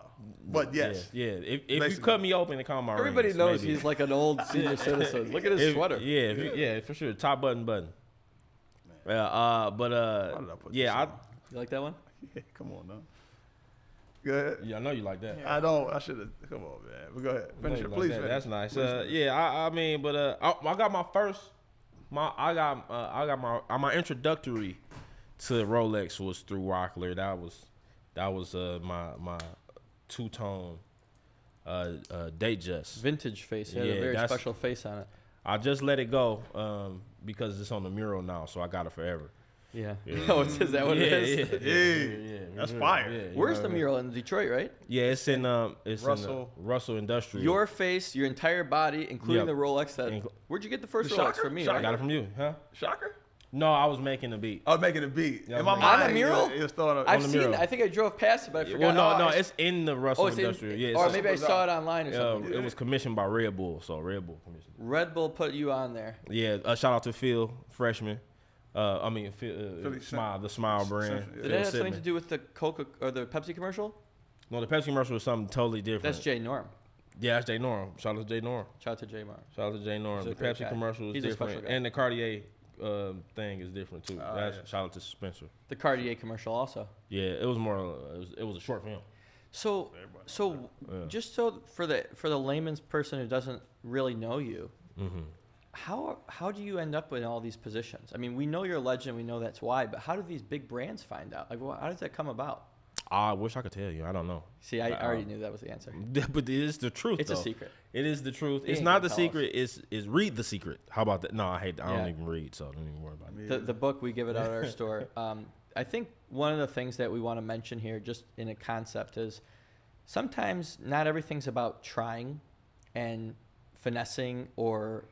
But yes. Yeah. If you cut me open and count my Everybody rings, knows maybe. he's like an old senior citizen. Look at his sweater. Yeah, for sure. Top button. Why did I put this on? You like that one? Yeah, come on, now. Go ahead. Yeah, I know you like that. I don't. I should have. Come on, man. But go ahead. Finish it. Please finish. That's nice. Please finish. I mean, but I got my first. I got my introductory to Rolex was through Wachler. That was my two-tone Datejust. Vintage face. It had a very special face on it. I just let it go because it's on the mural now, so I got it forever. Yeah. Oh, is that what it is? Yeah. That's fire. Yeah, Where's the mural? In Detroit, right? Yeah, it's in Russell. Russell Industrial. Your face, your entire body, including the Rolex. Where'd you get the first The Rolex Shocker? from me? Shocker. I got it from you, huh? Shocker? No, I was making a beat. I was making a beat. Yeah, In my on mind, a mural? It was throwing I've the seen mural. it. I think I drove past it, but I forgot. Well, no, it's in the Russell it's Industrial. Yeah, or it's maybe I saw it online or something. it was commissioned by Red Bull, so Red Bull commissioned. Red Bull put you on there. Yeah, shout out to Phil, freshman. Phil, Smile, the Smile brand. Yeah. Did that have something to do with the Coca or the Pepsi commercial? No, the Pepsi commercial was something totally different. That's Jay Norm. Yeah, that's Jay Norm. Shout out to Jay Norm. Shout out to Jay Norm. Shout out to Jay Norm. He's a The great Pepsi guy. commercial was He's a different, special guy. and the Cartier thing is different too. Oh, That's yeah. shout out to Spencer. The Cartier commercial also. Yeah, it was more. It was a short film. So Yeah. just so for the layman's person who doesn't really know you, Mm-hmm. how do you end up in all these positions? I mean, we know you're a legend, we know that's why, but how do these big brands find out? Like, how does that come about? I wish I could tell you. I don't know. See, I already knew that was the answer. But it is the truth. It's a though. secret. It is the truth. He It's ain't not gonna the tell secret. It's read the secret. How about that? No, I Yeah. don't even read, so don't even worry about it. The book, we give it out at our store. I think one of the things that we want to mention here, just in a concept, is sometimes not everything's about trying and finessing or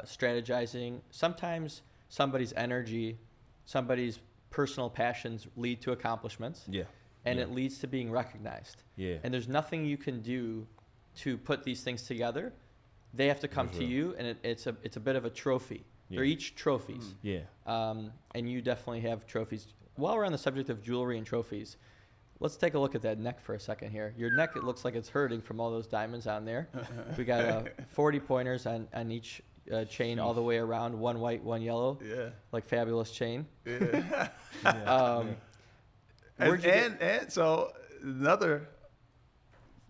strategizing. Sometimes somebody's energy, somebody's personal passions lead to accomplishments, Yeah. and Yeah. it leads to being recognized. Yeah. And there's nothing you can do to put these things together. They have to come For to sure. you, and it's a bit of a trophy. They're Yeah. each trophies. Yeah. And you definitely have trophies. While we're on the subject of jewelry and trophies, let's take a look at that neck for a second here. Your neck, it looks like it's hurting from all those diamonds on there. We got 40 pointers on each chain all the way around, one white, one yellow, Yeah. like fabulous chain. Yeah. Where'd you get- and so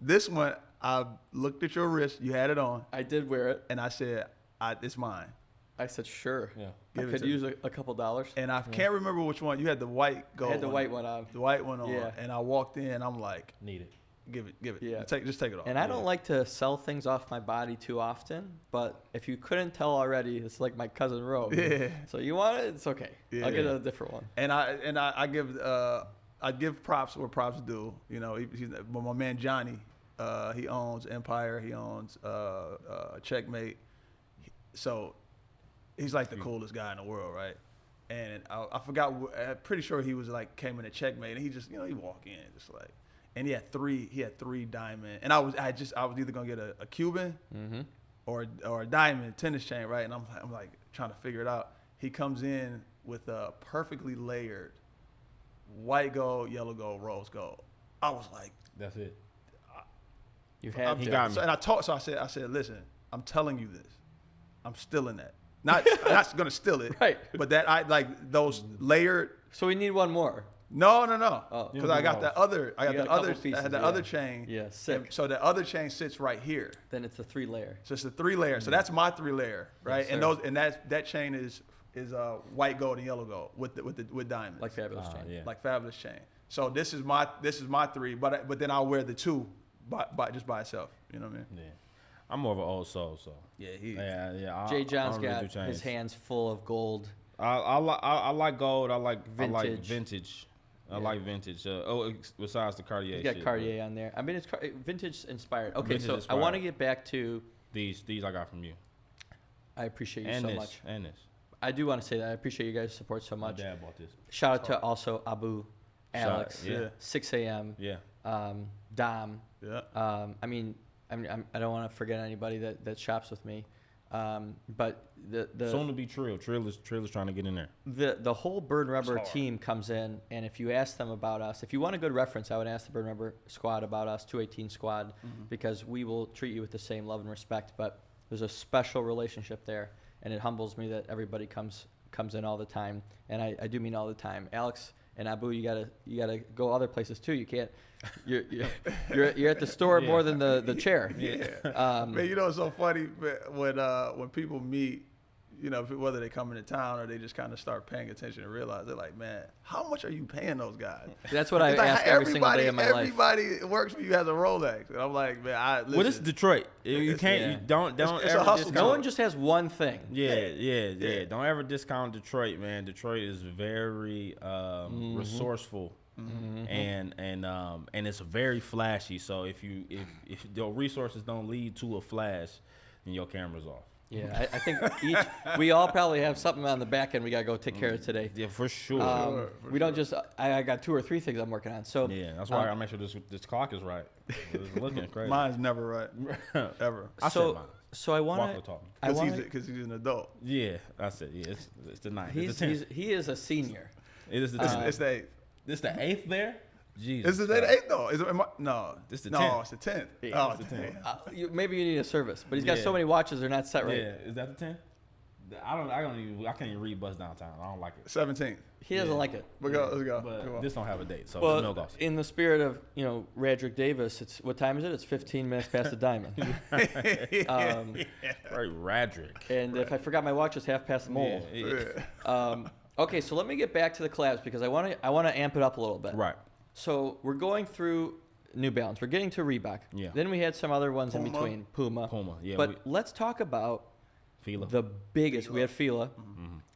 this one, I looked at your wrist, you had it on, I did wear it. and I said, it's mine. I said, sure. Yeah. I Give it could to use a couple dollars. And I can't remember which one. You had the white I gold. had the white one on. The white one on. Yeah. And I walked in, I'm like, Need it. give it. Yeah. Just take it off. And I don't like to sell things off my body too often, but if you couldn't tell already, it's like my cousin Roe. Yeah. So you want it? It's okay. Yeah. I'll get a different one. And I give props where props due. You know, but my man Johnny, he owns Empire. He owns Checkmate. So he's like the coolest guy in the world, right? And I forgot. I'm pretty sure he was like came in a Checkmate, and he just he walk in just like, and he had three diamond, and I was either gonna get a Cuban Mm-hmm. or a diamond tennis chain, right? And I'm like trying to figure it out. He comes in with a perfectly layered white gold, yellow gold, rose gold. I was like, That's it. You had He to. got me. so, and I said, listen, I'm telling you this. I'm stealing that. I'm not gonna steal it. Right. But that I like those layered. So we need one more. No. Oh. Because I got the other. I You got got the a other. couple I had pieces, the yeah. other chain. Yeah, sick. And so the other chain sits right here. Then it's a 3-layer. So it's a 3-layer. So that's my 3-layer, right? Yes, and sir. that chain is white gold and yellow gold with diamonds. Like fabulous chain. Yeah. Like fabulous chain. So this is my 3, but then I'll wear the 2 by itself. You know what I mean? Yeah. I'm more of an old soul, so. Yeah, Yeah. Jay John's I don't really got do chains. his hands full of gold. I like gold. I like Vintage. vintage. I Yeah. like vintage. Besides the Cartier. You got shit, Cartier on there. I mean, it's vintage inspired. Okay, Vintage so inspired. I want to get back to. but These I got from you. I appreciate you And so this. much. And this. I do want to say that I appreciate you guys' support so My much. dad bought this. Shout out to also Abu, Shout out, Alex, yeah. 6 a.m. Yeah. Dom. Yeah. I mean, I don't want to forget anybody that shops with me, but Soon to be Trill. Trill is trying to get in there. the whole Bird Rubber hard. team comes in, and if you ask them about us, if you want a good reference, I would ask the Bird Rubber squad about us, 218 squad, because we will treat you with the same love and respect. But there's a special relationship there, and it humbles me that everybody comes in all the time, and I do mean all the time. Alex and Abu, you gotta go other places too. You can't. You're at the store Yeah. more than the chair. Yeah. Man, you know it's so funny when people meet, you know, whether they come into town or they just kind of start paying attention and realize they're like, man, how much are you paying those guys? That's what I It's like ask every single day of my life. everybody that works for you has a Rolex, and I'm like, man, Well, this is Detroit. You It's- can't. yeah. You don't It's a ever hustle. discount. No one just has one thing. Yeah. Don't ever discount Detroit, man. Detroit is very resourceful, and it's very flashy. So if your resources don't lead to a flash, then your camera's off. Yeah, I think we all probably have something on the back end we gotta go take care of today. Yeah, for sure. We don't just. I got 2 or 3 things I'm working on. So Yeah, that's why I gotta make sure this clock is right. It's looking crazy. Mine's never right, ever. I so said mine. so I want Wachler to. taught me. I want. Because he's an adult. Yeah, I said it's the 9th. It's the 10th. He is a senior. It is the It's, 10th. it's the 8th. This the 8th there? Jesus. Is it the 8th though? No. It's the no, 10th. it's the 10th. Yeah, Oh, it's the damn. 10th. Maybe you need a service, but he's got Yeah. so many watches they're not set right. Yeah, is that the 10th? I can't even read Bus Downtown. I don't like it. 17th. He doesn't like it. Let's go. But Come on. this don't have a date, so Well, no goes. in the spirit of Radrick Davis, it's what time is it? It's 15 minutes past the diamond. Right, Radrick. And if I forgot my watch, it's half past the mole. Okay, so let me get back to the collabs because I want to amp it up a little bit. Right. So we're going through New Balance. We're getting to Reebok. Yeah. Then we had some other ones in Puma. between. Puma. Yeah. But let's talk about Fila. the biggest. Fila. We had Fila.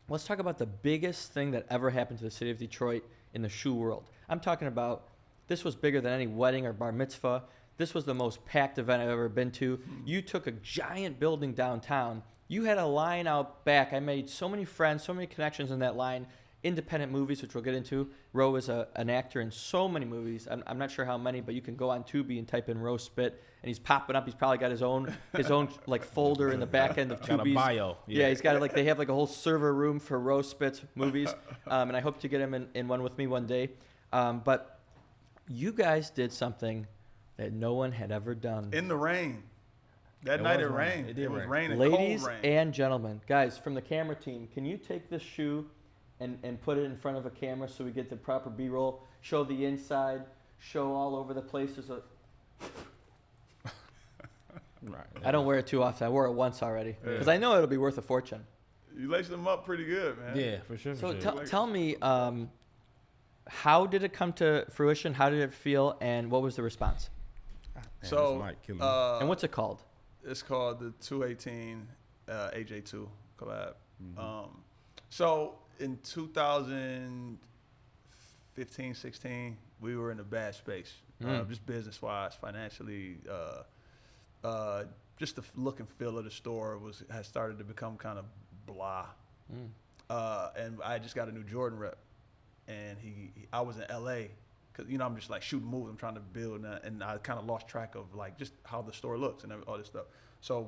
Let's talk about the biggest thing that ever happened to the city of Detroit in the shoe world. I'm talking about this was bigger than any wedding or bar mitzvah. This was the most packed event I've ever been to. You took a giant building downtown. You had a line out back. I made so many friends, so many connections in that line. Independent movies, which we'll get into. Roe is an actor in so many movies. I'm not sure how many, but you can go on Tubi and type in Roe Spit, and he's popping up. He's probably got his own like folder in the back end of Got a Tubi's bio. Yeah, he's got they have like a whole server room for Roe Spitz movies, and I hope to get him in one with me one day. But you guys did something that no one had ever done. In the rain. That It night was it rain. rained. It did It was rain. raining, Ladies cold rain. and gentlemen, guys from the camera team, can you take this shoe and put it in front of a camera so we get the proper B-roll? Show the inside, show all over the places. Right. I don't wear it too often. I wore it once already because I know it'll be worth a fortune. You laced them up pretty good, man. Yeah, for sure. So For sure. tell me, how did it come to fruition? How did it feel? And what was the response? Man, So, this mic killing me. And what's it called? It's called the 218 AJ2 collab. So in 2015, 16, we were in a bad space, just business-wise, financially. Just the look and feel of the store had started to become kind of blah. And I just got a new Jordan rep, and I was in LA because I'm just like shooting moves. I'm trying to build, and I kind of lost track of like just how the store looks and all this stuff. So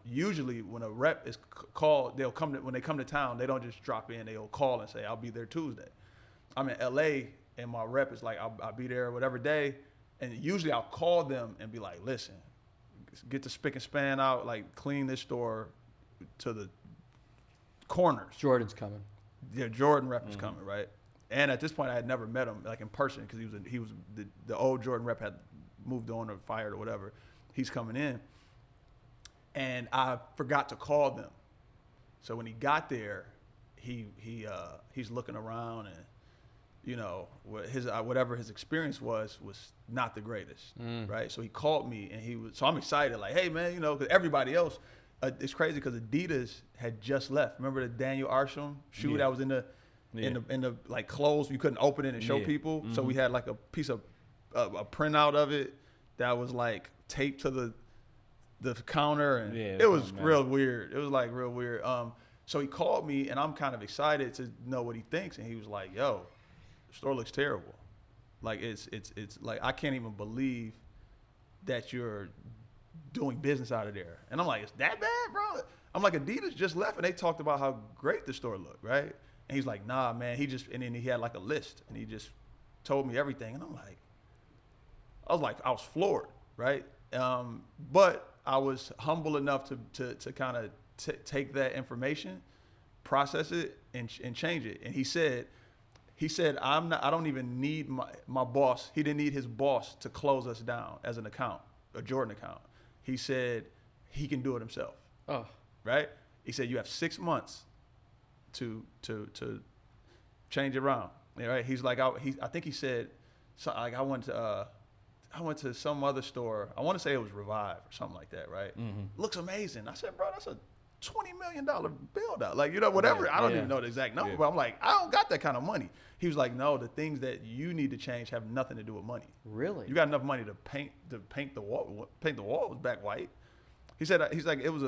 usually when a rep is called, when they come to town, they don't just drop in. They'll call and say, "I'll be there Tuesday." I'm in LA, and my rep is like, "I'll be there whatever day," and usually I'll call them and be like, "Listen, get the spick and span out, like clean this store to the corners." Jordan's coming. Yeah, Jordan rep is coming, right? And at this point, I had never met him like in person because he was the old Jordan rep had moved on or fired or whatever. He's coming in, and I forgot to call them. So when he got there, he's looking around, and whatever his experience was not the greatest, right? So he called me, and so I'm excited, like, hey man, because everybody else, it's crazy because Adidas had just left. Remember the Daniel Arsham shoe that was in the like closed, you couldn't open it and show people. So we had like a piece of a printout of it that was like taped to the counter, and it was real weird. It was like real weird. So he called me, and I'm kind of excited to know what he thinks, and he was like, "Yo, the store looks terrible. Like it's like I can't even believe that you're doing business out of there." And I'm like, "It's that bad, bro?" I'm like, Adidas just left, and they talked about how great the store looked, right? And he's like, "Nah, man." And then he had like a list, and he just told me everything, and I was floored, right? But I was humble enough to kind of take that information, process it, and change it. And he said, I don't even need my boss. He didn't need his boss to close us down as an account, a Jordan account. He said he can do it himself. Oh, right? He said you have 6 months to change it around. Right? He's like, I think he said, so like I went to some other store. I want to say it was Revive or something like that, right? Looks amazing. I said, bro, that's a $20 million build out. Like, whatever. Yeah, I don't even know the exact number, but I'm like, I don't got that kind of money. He was like, no, the things that you need to change have nothing to do with money. really? You got enough money to paint the wall. Paint the wall was back white. He said it was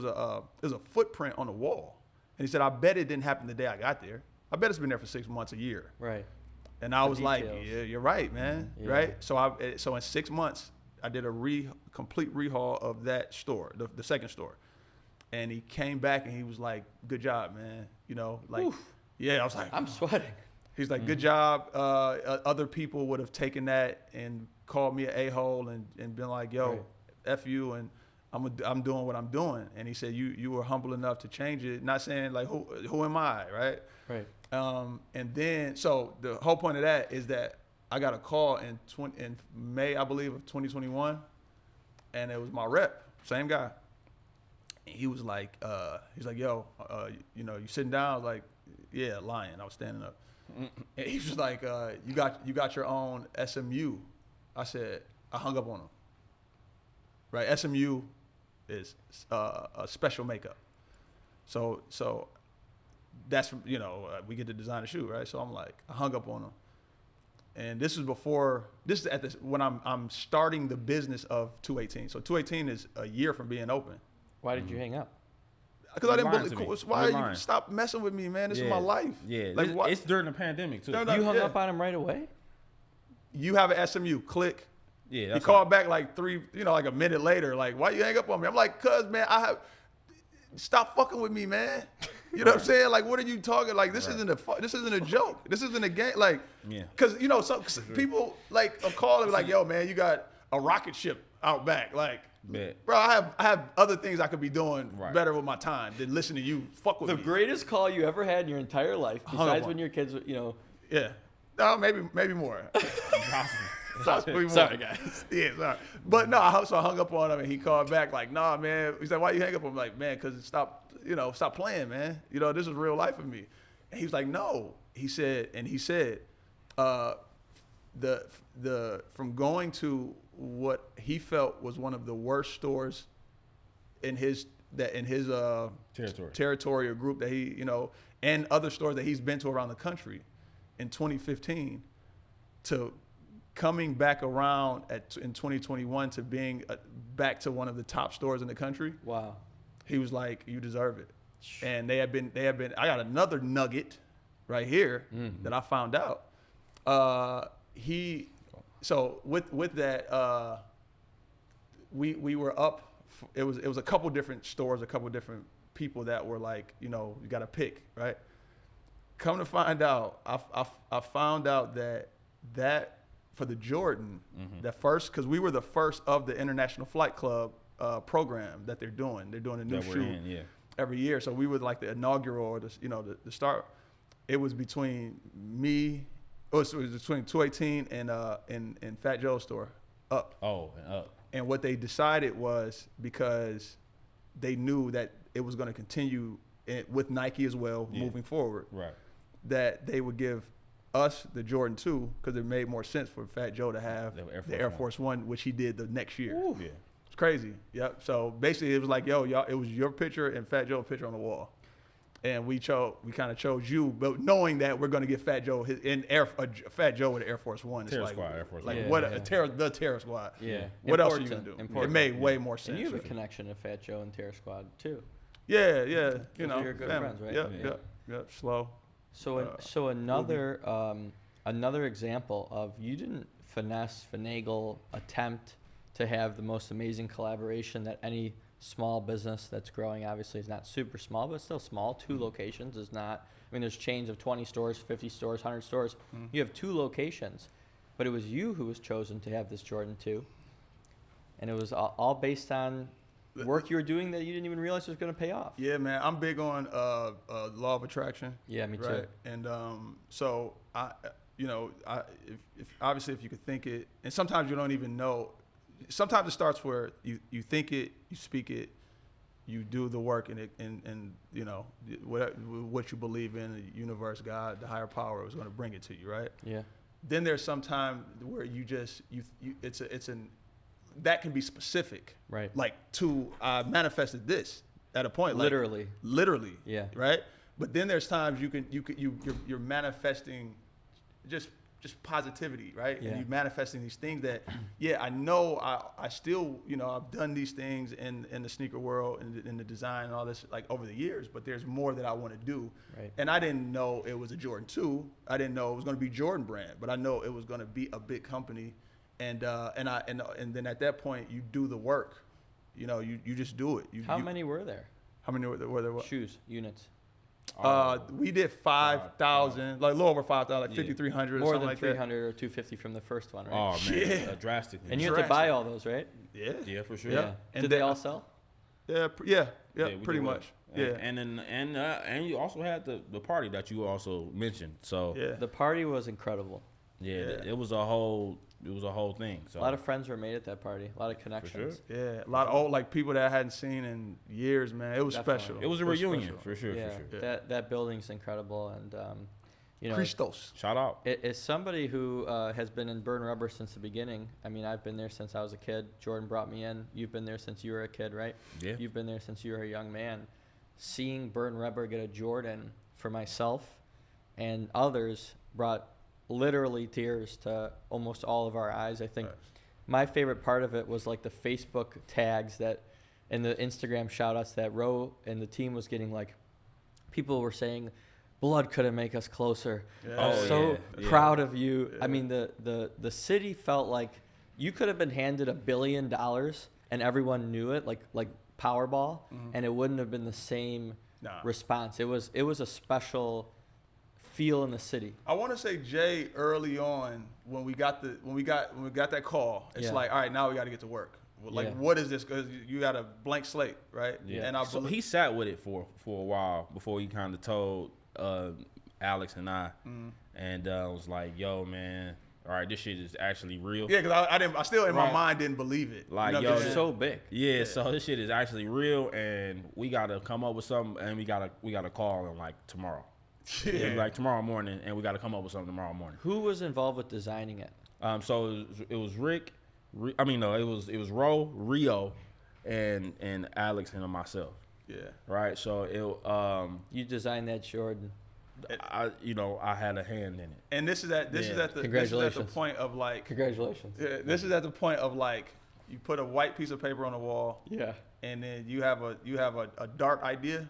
a footprint on the wall. And he said, I bet it didn't happen the day I got there. I bet it's been there for 6 months, a year. Right. And I The was like, details. yeah, you're right, man. Yeah. Right? So in 6 months, I did a complete rehaul of that store, the second store. And he came back and he was like, good job, man. Oof. Yeah, I was like, I'm sweating. he's like, good job. Other people would have taken that and called me an a-hole and been like, yo, Right. F you. And I'm doing what I'm doing. And he said, you were humble enough to change it. Not saying like, who am I, right? Right. And then, so the whole point of that is that I got a call in May, I believe, of 2021, and it was my rep, same guy. And he was like, yo, you sitting down? I was like, yeah, lying. I was standing up. And he was like, you got your own SMU. I said, I hung up on him. Right, SMU is a special makeup. So that's, we get to design a shoe, right? So I'm like, I hung up on him. And this is when I'm starting the business of 218. So 218 is a year from being open. Why did you hang up? Because I didn't Lying to believe. me. Why You're you lying. stop messing with me, man? This is my life. Yeah, Like, why? it's during the pandemic too. No, You hung yeah. up on him right away? You have an SMU. Click. Yeah, He that's called back like like a minute later. Like, why you hang up on me? I'm like, cuz, man, stop fucking with me, man. You know what I'm saying? Like, what are you talking? Like, this isn't a joke. This isn't a game. Like, Yeah. Cause some people like will call and be like, yo, man, you got a rocket ship out back. Like, Bet. bro, I have other things I could be doing Right. better with my time than listen to you fuck with The me. greatest call you ever had in your entire life, hung up besides on when your kids, Yeah. No, maybe more. Possibly more. Sorry, guys. Yeah, sorry. But no, so I hung up on him and he called back like, nah, man. He said, why you hang up on him? I'm like, man, because stop playing, man. This is real life for me. And he was like, no. He said, from going to what he felt was one of the worst stores in his territory or group that he, and other stores that he's been to around the country in 2015 to coming back around in 2021 to being back to one of the top stores in the country. Wow. He was like, you deserve it. And they have been, I got another nugget right here that I found out. So with that, we were up, it was a couple different stores, a couple different people that were like, you got to pick, right? Come to find out, I found out that for the Jordan, that first, because we were the first of the International Flight Club program that they're doing. They're doing a new shoe every year. So we were like the inaugural, or the start. It was between me. It was between 218 and Fat Joe's store, Up. Oh, and Up. And what they decided was, because they knew that it was going to continue with Nike as well, moving forward. Right. That they would give us the Jordan 2, because it made more sense for Fat Joe to have the Air Force One, which he did the next year. Ooh. Yeah. It's crazy. Yep. So basically, it was like, yo, y'all, it was your picture and Fat Joe's picture on the wall, and we kind of chose you, but knowing that we're going to get Fat Joe Fat Joe with the Air Force One. Terror It's Squad, Air Force like One. what Yeah. the Terror Squad. Yeah. What else are you gonna do? It made way more sense. And you have a connection to Fat Joe and Terror Squad too. Yeah. You're good friends, right? Yep. Slow. So another example of, you didn't finagle, attempt to have the most amazing collaboration that any small business that's growing, obviously is not super small, but still small. 2 locations is not, there's chains of 20 stores, 50 stores, 100 stores. You have 2 locations, but it was you who was chosen to have this Jordan 2. And it was all based on work you were doing that you didn't even realize was going to pay off. Yeah, man. I'm big on law of attraction. Yeah, me too. Right? And so if obviously if you could think it, and sometimes you don't even know. Sometimes it starts where you think it, you speak it, you do the work, and what you believe in, the universe, God, the higher power is going to bring it to you, right? Yeah. Then there's some time where that can be specific, Right. Like I manifested this at a point, like, literally, Yeah. right. But then there's times you're manifesting just positivity, right? Yeah. And you're manifesting these things that, I know I still, I've done these things in the sneaker world and in the design and all this, like, over the years, but there's more that I want to do. Right. And I didn't know it was a Jordan 2. I didn't know it was going to be Jordan brand, but I know it was going to be a big company. And then at that point you do the work, you just do it. How many were there? How many were there? What? Shoes, units. We did 5,000, like a little over 5,000, like 5,300 or More something than like 300 or 250 from the first one, right? Oh man, Yeah. drastically. And you have to buy all those, right? that. yeah, for sure. Yeah. And Did they then- all sell? Yeah, we pretty did well. much. Yeah. And you also had the party that you also mentioned. So Yeah. The party was incredible. yeah, Yeah. it was a whole thing. So A lot of friends were made at that party. A lot of connections. Yeah, a lot of old, like people that I hadn't seen in years, man. It was Definitely. special. it was a reunion special. for sure. Yeah, For sure. that building's incredible, and you know, Christos. Shout out. As somebody who has been in Burn Rubber since the beginning, I mean, I've been there since I was a kid. Jordan brought me in. You've been there since you were a kid, right? Yeah. You've been there since you were a young man. Seeing Burn Rubber get a Jordan for myself and others brought literally tears to almost all of our eyes. I think Right. my favorite part of it was like the Facebook tags that and the Instagram shout outs that Roe and the team was getting. Like, people were saying, blood couldn't make us closer. Yeah. I'm Oh, so yeah. proud of you. Yeah. I mean, the city felt like you could have been handed $1 billion and everyone knew it, like Powerball, and it wouldn't have been the same Nah. response. It was a special feel in the city. I want to say Jay early on when we got that call. It's Yeah. like, all right, now we got to get to work. Like, Yeah. what is this? Because you got a blank slate, right? Yeah. And I So believe he sat with it for a while before he kind of told Alex and I, and was like, "Yo, man, all right, this shit is actually real." yeah, because I still in my Right. mind didn't believe it. Like, what yo, I'm It's saying? so big. Yeah, so this shit is actually real, and we gotta come up with something, and we gotta call him like tomorrow. Yeah. Like tomorrow morning, and we gotta come up with something tomorrow morning. Who was involved with designing it? So it was Rick. I mean, no, it was Rio, and Alex and myself. Yeah. Right. So You designed that Jordan. I had a hand in it. And this is at the Congratulations. point of like Congratulations. this is at the point of like you put a white piece of paper on the wall Yeah. and then you have a dark idea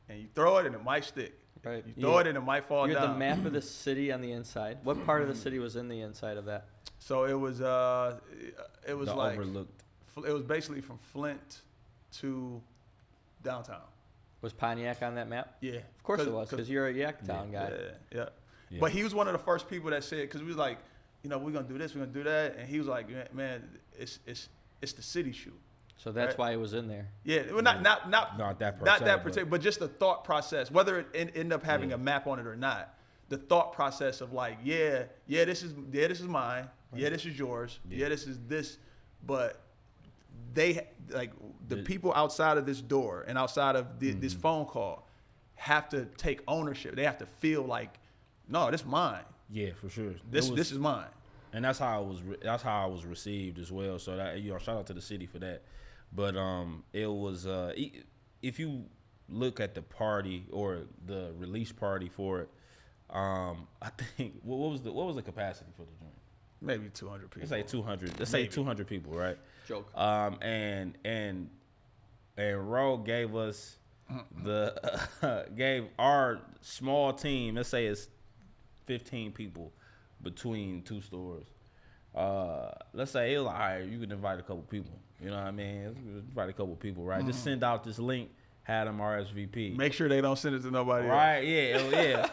and you throw it and it might stick. Right. You throw it and it might fall You had down. the map of the city on the inside. What part of the city was in the inside of that? So it was The like overlooked. it was basically from Flint to downtown. Was Pontiac on that map? Yeah. Of course it was, because you're a Yaktown guy. Yeah. Yeah. But he was one of the first people that said, because we was like, we're gonna do this, we're gonna do that, and he was like, man, it's the city shoe. So that's Right. why it was in there. Yeah, well, not Not that per not se, that but- particular, but just the thought process, whether it end up having Yeah. a map on it or not. The thought process of like, this is mine, this is yours, Yeah. this is this, but they like the people outside of this door and outside of this phone call have to take ownership. They have to feel like, no, this is mine. Yeah, for sure. This is mine. And that's how I was received as well. So that shout out to the city for that. But it was if you look at the party or the release party for it, I think what was the capacity for the joint? Maybe 200 people. Let's say 200. Let's say 200 people, right? Joke. And Ro gave us gave our small team. Let's say it's 15 people between two stores. Let's say it was like, all right, you can invite a couple people. You know what I mean? Invite a couple people, right? Just send out this link, had them RSVP. Make sure they don't send it to nobody else. Right? Yeah.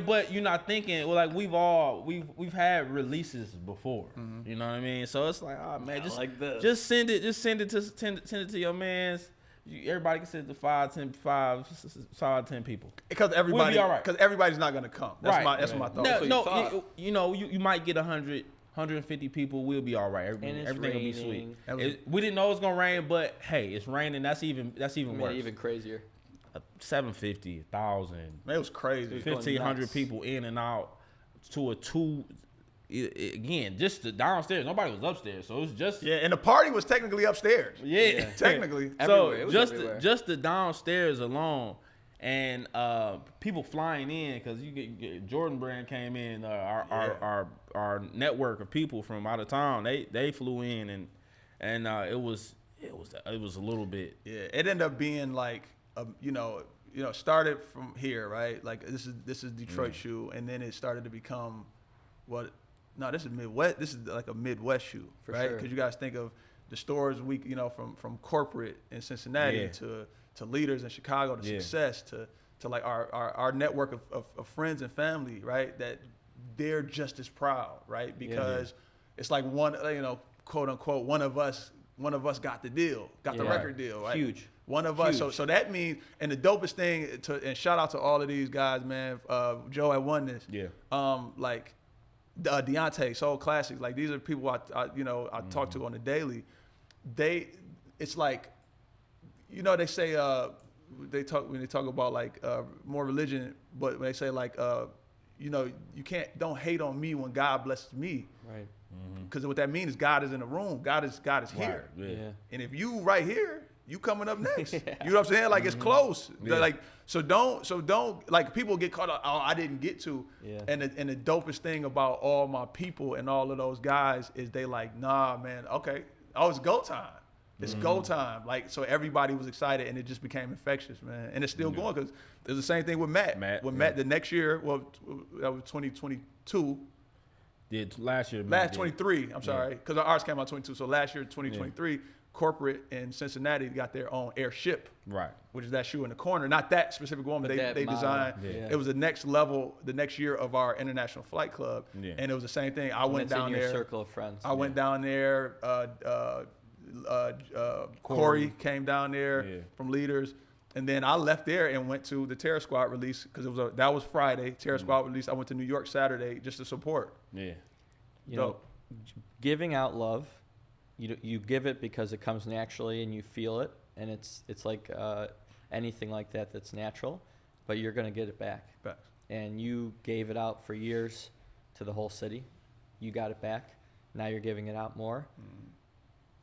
But you're not thinking. Well, like we've had releases before. You know what I mean? So it's like, oh man, just like this. just send it to your mans. Everybody can send it to 5, 10 people. Because We'll be all right. everybody's not gonna come. That's Right. my thought. No, what you no, thought. you might get 100, 150 people. We'll be all right. And Everything it's will be sweet. raining. That was- We didn't know it was gonna rain, but hey, it's raining. That's even I mean, worse. even crazier. 750, 1,000, Man, it was crazy. It was going 1,500 nuts. people in and out to a two. Again, just the downstairs. Nobody was upstairs, so it was just Yeah, and the party was technically upstairs. yeah. Technically. Everywhere. It So was just everywhere. just the downstairs alone, and people flying in because you get Jordan Brand came in. Our network of people from out of town. They flew in and it was a little bit. Yeah, it ended up being like, started from here, right? Like this is Detroit shoe, and then it started to become what? No, this is Midwest. This is like a Midwest shoe, For right? sure. Because you guys think of the stores from corporate in Cincinnati Yeah. to leaders in Chicago to Yeah. success to to like our network of friends and family, right? That they're just as proud, right? Because it's like one, quote unquote, one of us got the deal, got the record deal, right? Huge. One of us. So that means, and the dopest thing, and shout out to all of these guys, man. Joe had won this. Yeah. Like Deontay, Soul Classics. Like these are people I talk to on the daily. It's like, they say when they talk about like more religion, but when they say like don't hate on me when God blesses me. Right. Because what that means is God is in the room. God is here. Right. Yeah. And if you right here, you coming up next. You know what I'm saying? Like it's close. Yeah. Like so don't like people get caught up. Oh, I didn't get to. Yeah. And the dopest thing about all my people and all of those guys is they like, nah, man. Okay, it's go time. It's go time. Like so, everybody was excited, and it just became infectious, man. And it's still going because it's the same thing with Matt. Matt, the next year, that was 2022. Last year. Last 23. I'm sorry, because ours came out 22. So last year, 2023. Corporate in Cincinnati got their own airship, right? Which is that shoe in the corner. Not that specific one, but they designed. Yeah. It was the next level, the next year of our international flight club, and it was the same thing. I went down in your there. Circle of friends. I went down there. Corey came down there from Leaders, and then I left there and went to the Terror Squad release because that was Friday. Terror Squad release. I went to New York Saturday just to support. Yeah. Giving out love. You give it because it comes naturally and you feel it, and it's like anything like that's natural, but you're gonna get it back. Facts. And you gave it out for years to the whole city. You got it back. Now you're giving it out more.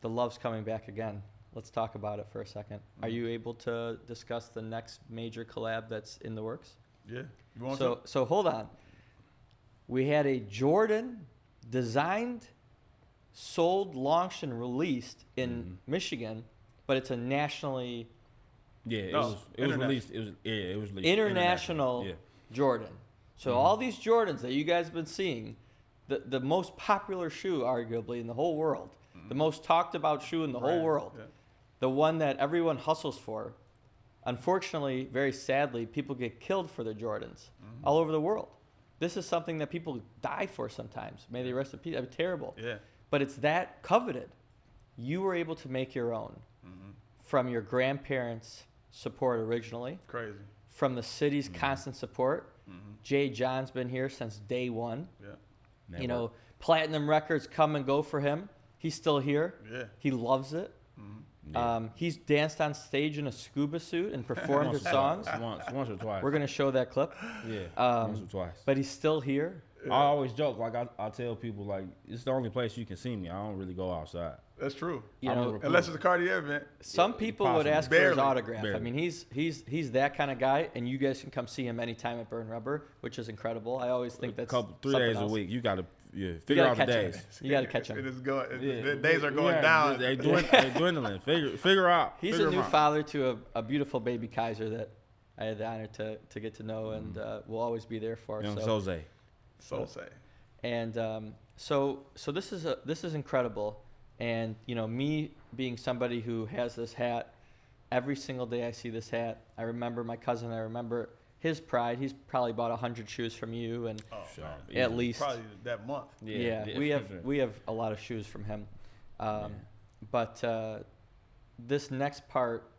The love's coming back again. Let's talk about it for a second. Are you able to discuss the next major collab that's in the works? Yeah. You want So hold on. We had a Jordan designed, sold, launched, and released in Michigan, but it's a nationally it was released. It was released international Jordan. So all these Jordans that you guys have been seeing, the most popular shoe arguably in the whole world, the most talked about shoe in the whole world, the one that everyone hustles for. Unfortunately, very sadly, people get killed for their Jordans all over the world. This is something that people die for sometimes. May they rest in peace. Terrible. Yeah. But it's that coveted. You were able to make your own from your grandparents' support originally. Crazy. From the city's constant support. Jay John's been here since day one. Yeah. Platinum records come and go for him. He's still here. Yeah. He loves it. He's danced on stage in a scuba suit and performed his songs. Once or twice. We're going to show that clip. Yeah, once or twice. But he's still here. I always joke, like I tell people, like it's the only place you can see me. I don't really go outside. That's true. Unless it's a Cartier event. Some people would ask for his autograph. Barely. I mean, he's that kind of guy, and you guys can come see him anytime at Burn Rubber, which is incredible. I always think that's 3 days a week. You got to figure out the days. You got to catch him. It is going. The days are going down. They dwindling. Figure out. He's a new father to a beautiful baby Kaiser that I had the honor to get to know, and will always be there for. Young So say. And so this is incredible, and me being somebody who has this hat, every single day I see this hat. I remember my cousin. I remember his pride. He's probably bought 100 shoes from you, and at least probably that month. Yeah, we have a lot of shoes from him. But this next part,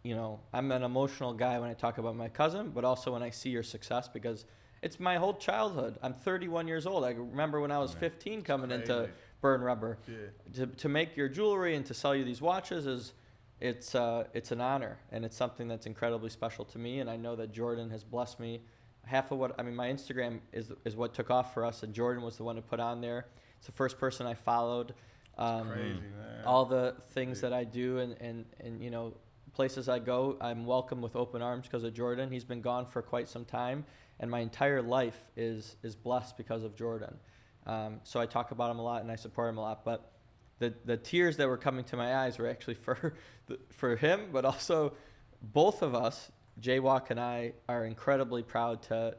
I'm an emotional guy when I talk about my cousin, but also when I see your success because it's my whole childhood. I'm 31 years old. I remember when I was 15 coming into Burn Rubber. Yeah. To make your jewelry and to sell you these watches it's an honor, and it's something that's incredibly special to me. And I know that Jordan has blessed me. Half of my Instagram is what took off for us, and Jordan was the one to put on there. It's the first person I followed. It's crazy, man. All the things that I do and places I go, I'm welcomed with open arms because of Jordan. He's been gone for quite some time. And my entire life is blessed because of Jordan. So I talk about him a lot and I support him a lot. But the tears that were coming to my eyes were actually for him, but also both of us, Jwach and I, are incredibly proud to.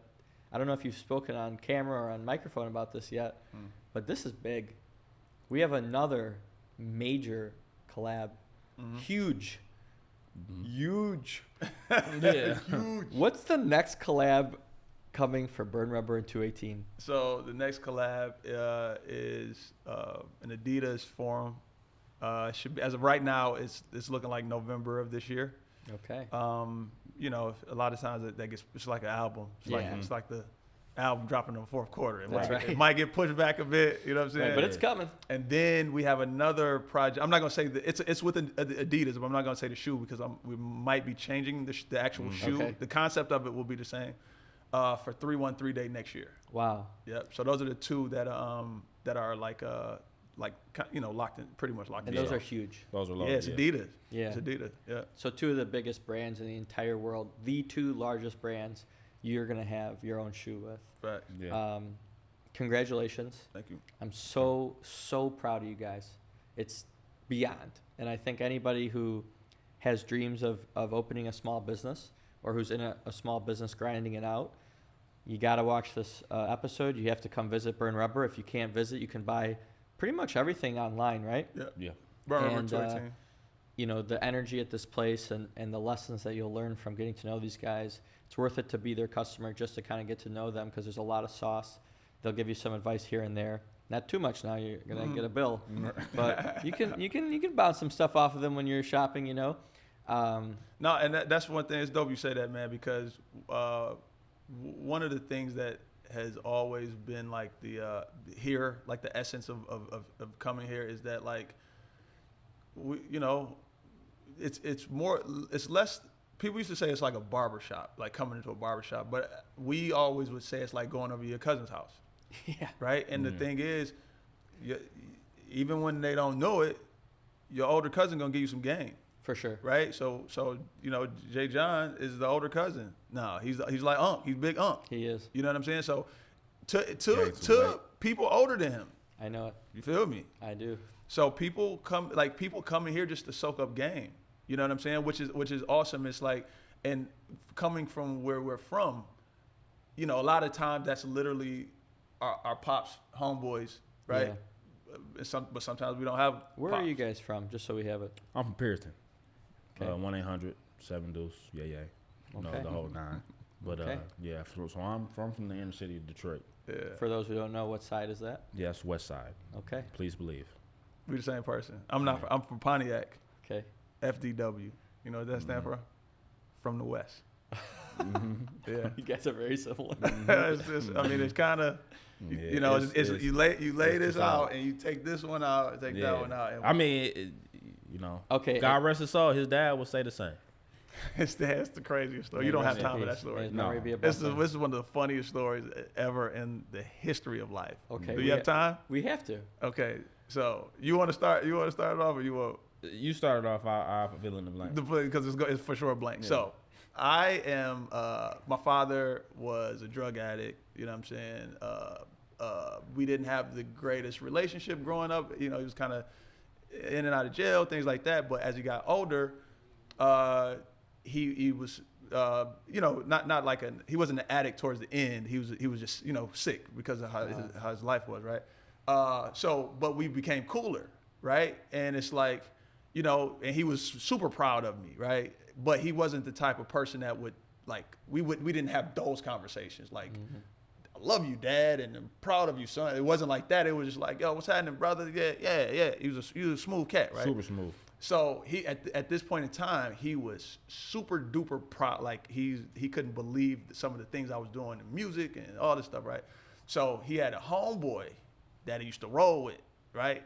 I don't know if you've spoken on camera or on microphone about this yet, but this is big. We have another major collab, huge Huge. Yeah. Huge. What's the next collab coming for Burn Rubber in 218? So the next collab is an Adidas forum. Should be, as of right now, it's looking like November of this year. Okay. You know, a lot of times that gets, it's like an album. Yeah. It's like the album dropping in the fourth quarter. That's right. It might get pushed back a bit. You know what I'm saying? Right, but it's coming. And then we have another project. I'm not gonna say that it's with Adidas, but I'm not gonna say the shoe because we might be changing the actual shoe. Okay. The concept of it will be the same for 313 Day next year. Wow. Yep. So those are the two that are like locked in, pretty much locked And in. those are huge. Those are Yeah, loaded. it's Adidas. Yeah. It's Adidas. Yeah. So two of the biggest brands in the entire world, the two largest brands you're going to have your own shoe with. Right. Yeah. Congratulations. Thank you. I'm so proud of you guys. It's beyond. And I think anybody who has dreams of opening a small business or who's in a small business grinding it out, you got to watch this episode. You have to come visit Burn Rubber. If you can't visit, you can buy pretty much everything online, right? Yeah. Yeah. Burn Rubber And, 218. You know, the energy at this place and the lessons that you'll learn from getting to know these guys, it's worth it to be their customer just to kind of get to know them because there's a lot of sauce. They'll give you some advice here and there. Not too much now, you're going to get a bill. But you can bounce some stuff off of them when you're shopping, you know. No, and that's one thing. It's dope you say that, man, because one of the things that has always been like the essence of coming here is that like it's less. People used to say it's like a barbershop, like coming into a barbershop, but we always would say it's like going over to your cousin's house. Yeah. Right. And the thing is, even when they don't know it, your older cousin gonna give you some game. For sure. Right. So Jay John is the older cousin. No, he's like Unc. He's big Unc. He is. You know what I'm saying? So to people older than him. I know it. You feel me? I do. So people come in here just to soak up game. You know what I'm saying? Which is awesome. It's like, and coming from where we're from, you know, a lot of times that's literally our pops, homeboys, right? Yeah. But sometimes we don't have. Where pops. are you guys from? Just so we have it. I'm from Pearson. Okay. 1-800-7 Deuce. Yeah. You know, Okay. the whole nine. But Okay. yeah, so I'm from the inner city of Detroit. Yeah. For those who don't know, what side is that? Yeah, it's West Side. Okay. Please believe. We the same person. I'm not. I'm from Pontiac. Okay. FDW. You know what that stand for? From the West. Yeah. You guys are very similar. It's kind of, you know, you lay this out and you take this one out, take that one out. And I mean, you know. Okay. God rest his soul. His dad would say the same. it's the craziest story. You don't have time for that story. No. This is one of the funniest stories ever in the history of life. Okay. Do you have time? We have to. Okay. So you want to start? You want to start it off, or you want? You started off. I fill in the blank. Because it's for sure blank. Yeah. So I am. My father was a drug addict. You know what I'm saying? We didn't have the greatest relationship growing up. You know, he was kind of in and out of jail, things like that. But as he got older, he was. Not like he wasn't an addict towards the end. He was just sick because of how his life was, right? But we became cooler, right? And it's like, and he was super proud of me, right? But he wasn't the type of person that would we didn't have those conversations like, I love you, Dad, and I'm proud of you, son. It wasn't like that. It was just like, yo, what's happening, brother? Yeah. He was a smooth cat, right? Super smooth. So he at this point in time, he was super duper proud. Like he couldn't believe some of the things I was doing in music and all this stuff, right? So he had a homeboy that he used to roll with, right?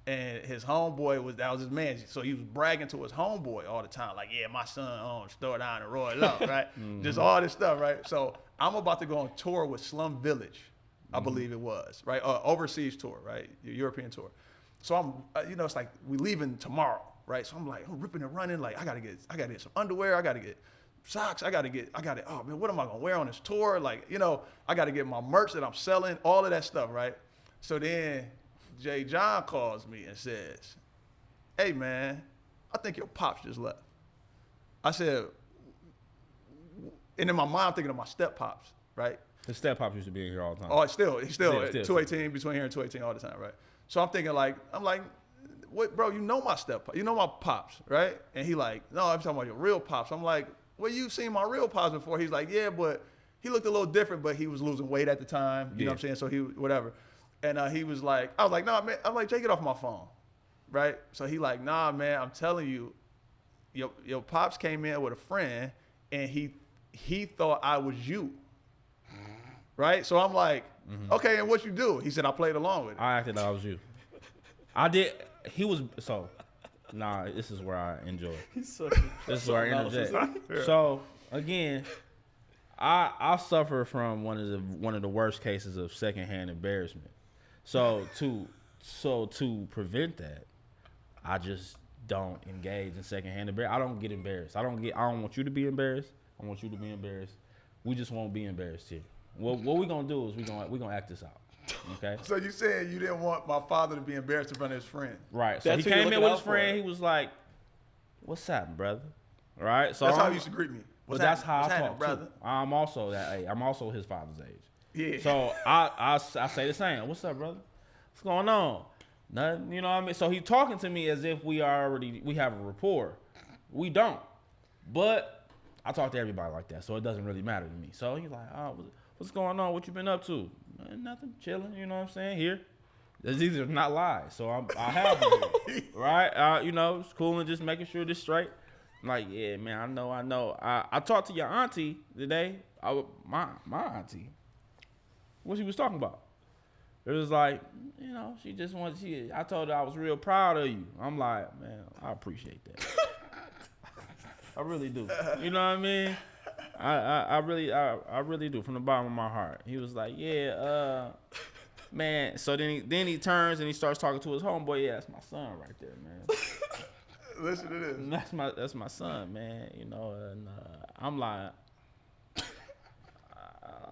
And his homeboy that was his man. So he was bragging to his homeboy all the time, like, yeah, my son owns store down in Royal Oak, right? Just all this stuff, right? So I'm about to go on tour with Slum Village, I believe it was, right? Overseas tour, right? European tour. So I'm, it's like we leaving tomorrow, right? So I'm ripping and running, like I gotta get some underwear, I gotta get socks, oh man, what am I gonna wear on this tour? Like, I gotta get my merch that I'm selling, all of that stuff, right? So then Jay John calls me and says, hey man, I think your pops just left. I said, and in my mind I'm thinking of my step pops, right? His step pop used to be in here all the time. Oh, he's still Still. at 218, between here and 218 all the time, right? So I'm thinking what, bro, you know my you know my pops, right? And he like, no, I'm talking about your real pops. I'm like, well, you've seen my real pops before. He's like, yeah, but he looked a little different, but he was losing weight at the time. You know what I'm saying? So he, whatever. And he was like, I was like, nah, man. I'm like, Jay, get off my phone, right? So he like, nah, man, I'm telling you, your pops came in with a friend, and he thought I was you, right? So I'm like, okay, and what you do? He said, I played along with it. I acted like I was you. I did. He was so. Nah, this is where I enjoy. This This is where I interject. So again, I suffer from one of the worst cases of secondhand embarrassment. So to prevent that, I just don't engage in secondhand embarrassment. I don't get embarrassed. I don't want you to be embarrassed. I want you to be embarrassed. We just won't be embarrassed here. What we gonna do is we gonna act this out. Okay. So you saying you didn't want my father to be embarrassed in front of his friend? Right. So That's he who you're came in looking with out his friend. for. He was like, "What's happening, brother?" Right. So That's how I'm- he used to greet me. But that's how What's I happening, talk, brother? too. I'm also that age. I'm also his father's age. Yeah. So I say the same. What's up, brother? What's going on? Nothing. You know what I mean? So he talking to me as if we have a rapport. We don't. But I talk to everybody like that, so it doesn't really matter to me. So he's like, oh, what's going on? What you been up to? Nothing. Chilling. You know what I'm saying? Here. These are not lies. So I have them here. Right? You know, it's cool and just making sure this straight. I'm like, yeah, man, I know. I talked to your auntie today. My auntie. What she was talking about? It was like, you know, she just wanted. I told her I was real proud of you. I'm like, man, I appreciate that. I really do. You know what I mean? I really do from the bottom of my heart. He was like, yeah, man. So then he turns and he starts talking to his homeboy. Yeah, that's my son right there, man. Listen to this. That's my son, man. You know, and I'm like,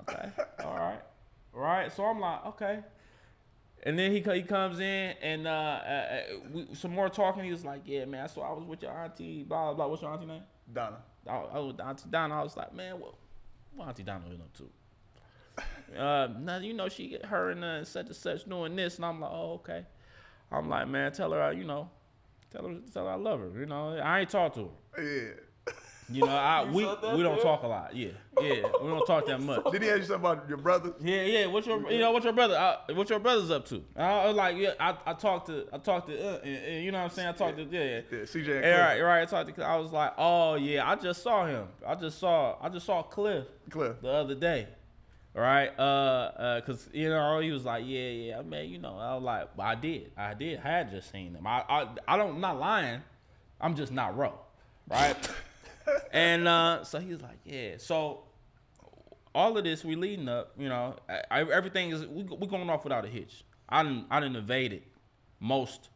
okay, all right. So I'm like, okay. And then he comes in and we some more talking. He was like, yeah, man. So I was with your auntie, blah blah blah. What's your auntie name? Donna. I was with Auntie Donna. I was like, man, what Auntie Donna been up to? Now you know she get her and such and such doing this, and I'm like, oh okay. I'm like, man, tell her, you know. Tell her I love her. You know, I ain't talk to her. Yeah. You know, we don't talk a lot. Yeah, we don't talk that much. Did he ask you something about your brother? Yeah. What's your brother? What your brother's up to? I was like, yeah, I talked to, and you know what I'm saying? I talked to, yeah. CJ. And right. I talked to. I was like, oh yeah, I just saw him. I just saw Cliff the other day. Right, cause you know he was like, yeah, man, you know, I was like, well, I had just seen him. I'm not lying, I'm just not raw, right? And so he was like, yeah. So all of this we leading up, you know, everything is we going off without a hitch. I didn't evaded most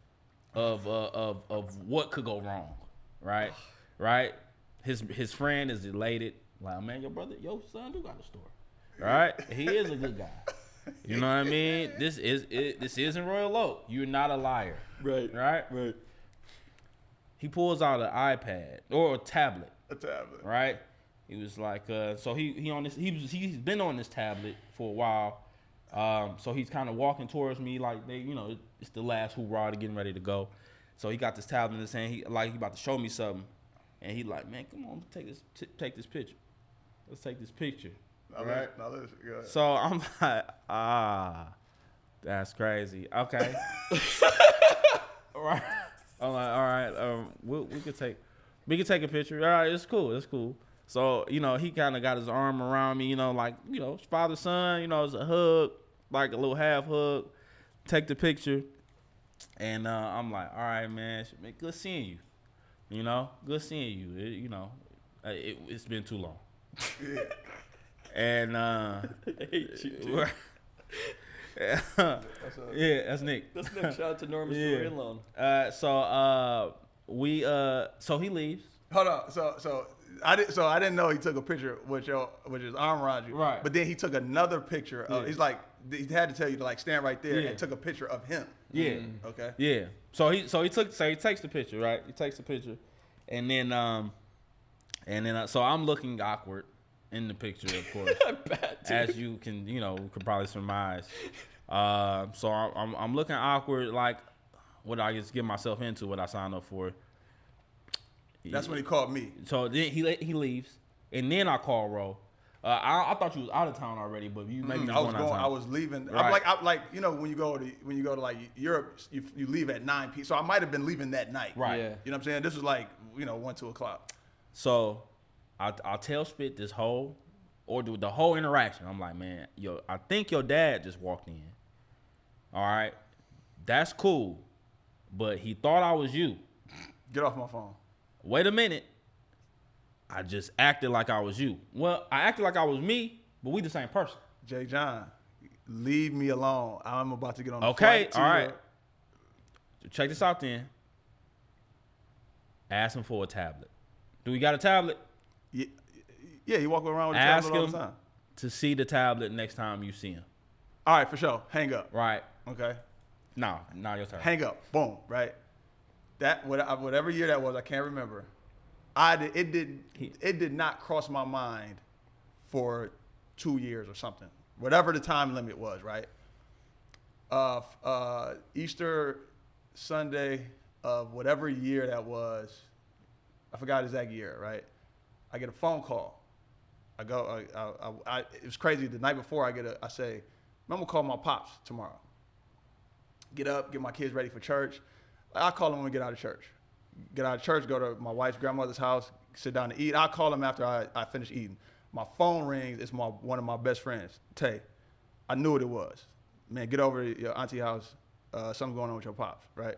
of what could go wrong, right. His friend is elated, like, man, your son do got a story. Right, he is a good guy. You know what I mean? This isn't Royal Oak. You're not a liar. Right. He pulls out an iPad or a tablet. Right. He was like, so he on this. He's been on this tablet for a while. So he's kind of walking towards me like it's the last hoorah to getting ready to go. So he got this tablet in his hand. He about to show me something, and he like, man, come on, take this picture. Let's take this picture. Right. So I'm like, that's crazy. Okay. Right. I'm like, all right. We could take a picture. All right, it's cool. So he kind of got his arm around me. Like father son. It's a hug, like a little half hug. Take the picture, and I'm like, all right, man. Good seeing you. Good seeing you. It's been too long. Yeah. And I hate you, dude. yeah, that's Nick. That's Nick. Shout out to Norman Story Loan. So he leaves. Hold on. So I didn't know he took a picture with his arm around you. Right. But then he took another picture of. He's like, he had to tell you to like stand right there and took a picture of him. Yeah. Okay. Yeah. So he takes the picture, right? He takes the picture, and then so I'm looking awkward in the picture, of course, as you can, could probably surmise. So I'm looking awkward, like, what did I just get myself into? What I signed up for? That's when he called me. So then he leaves, and then I call Ro. I thought you was out of town already, but you maybe I was leaving. Right. I'm like you know when you go to like Europe, you leave at 9 p.m. So I might have been leaving that night. Right. Yeah. You know what I'm saying? This was like 1, 2 o'clock. So I'll tell Spit this whole the whole interaction. I'm like, man, I think your dad just walked in. All right, that's cool, but he thought I was you. Get off my phone. Wait a minute. I just acted like I was you. Well, I acted like I was me, but we the same person. Jay John, leave me alone. I'm about to get on the Okay, flight to all right. Europe. Check this out then. Ask him for a tablet. Do we got a tablet? Yeah, he walk around with a Ask tablet all him the time. to see the tablet next time you see him. All right, for sure. Hang up. Right. Okay. No, your turn. Hang up. Boom. Right. That whatever year that was, I can't remember. It did not cross my mind for 2 years or something. Whatever the time limit was, right? Easter Sunday of whatever year that was, I forgot exact year, right? I get a phone call. It was crazy. The night before, I say, I'm gonna call my pops tomorrow. Get up, get my kids ready for church. I call him when we get out of church. Get out of church, go to my wife's grandmother's house, sit down to eat. I'll call him after I finish eating. My phone rings. It's one of my best friends, Tay. I knew what it was. Man, get over to your auntie house. Something's going on with your pops, right?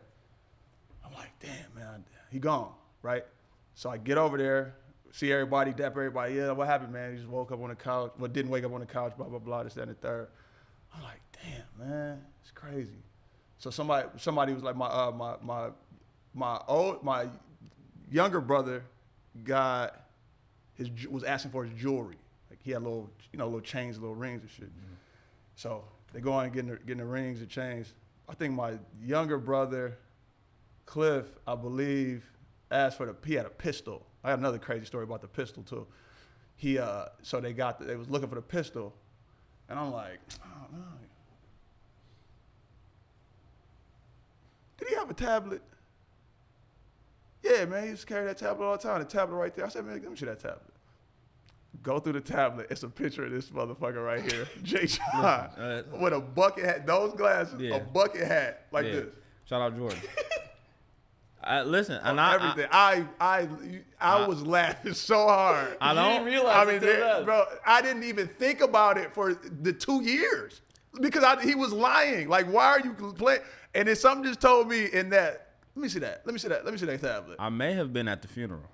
I'm like, damn, man, he gone, right? So I get over there, see everybody, dap everybody. Yeah, what happened, man? He just woke up on the couch. Well, didn't wake up on the couch, blah, blah, blah, this, that, and the third. I'm like, damn, man, it's crazy. So somebody was like, my younger brother was asking for his jewelry. Like he had little chains, little rings and shit. Mm-hmm. So they go on and getting the rings and chains. I think my younger brother, Cliff, I believe, asked for he had a pistol. I got another crazy story about the pistol too. So they was looking for the pistol, and I'm like, I don't know. Did he have a tablet? Yeah, man, he used to carry that tablet all the time. The tablet right there. I said, man, let me see that tablet. Go through the tablet. It's a picture of this motherfucker right here, Jay John, with a bucket hat, those glasses, a bucket hat like this. Shout out Jordan. Listen, and everything. I was laughing so hard. I didn't realize. Bro, I didn't even think about it for the 2 years because he was lying. Like, why are you playing? And then something just told me in that. Let me see that. Let me see that tablet. I may have been at the funeral.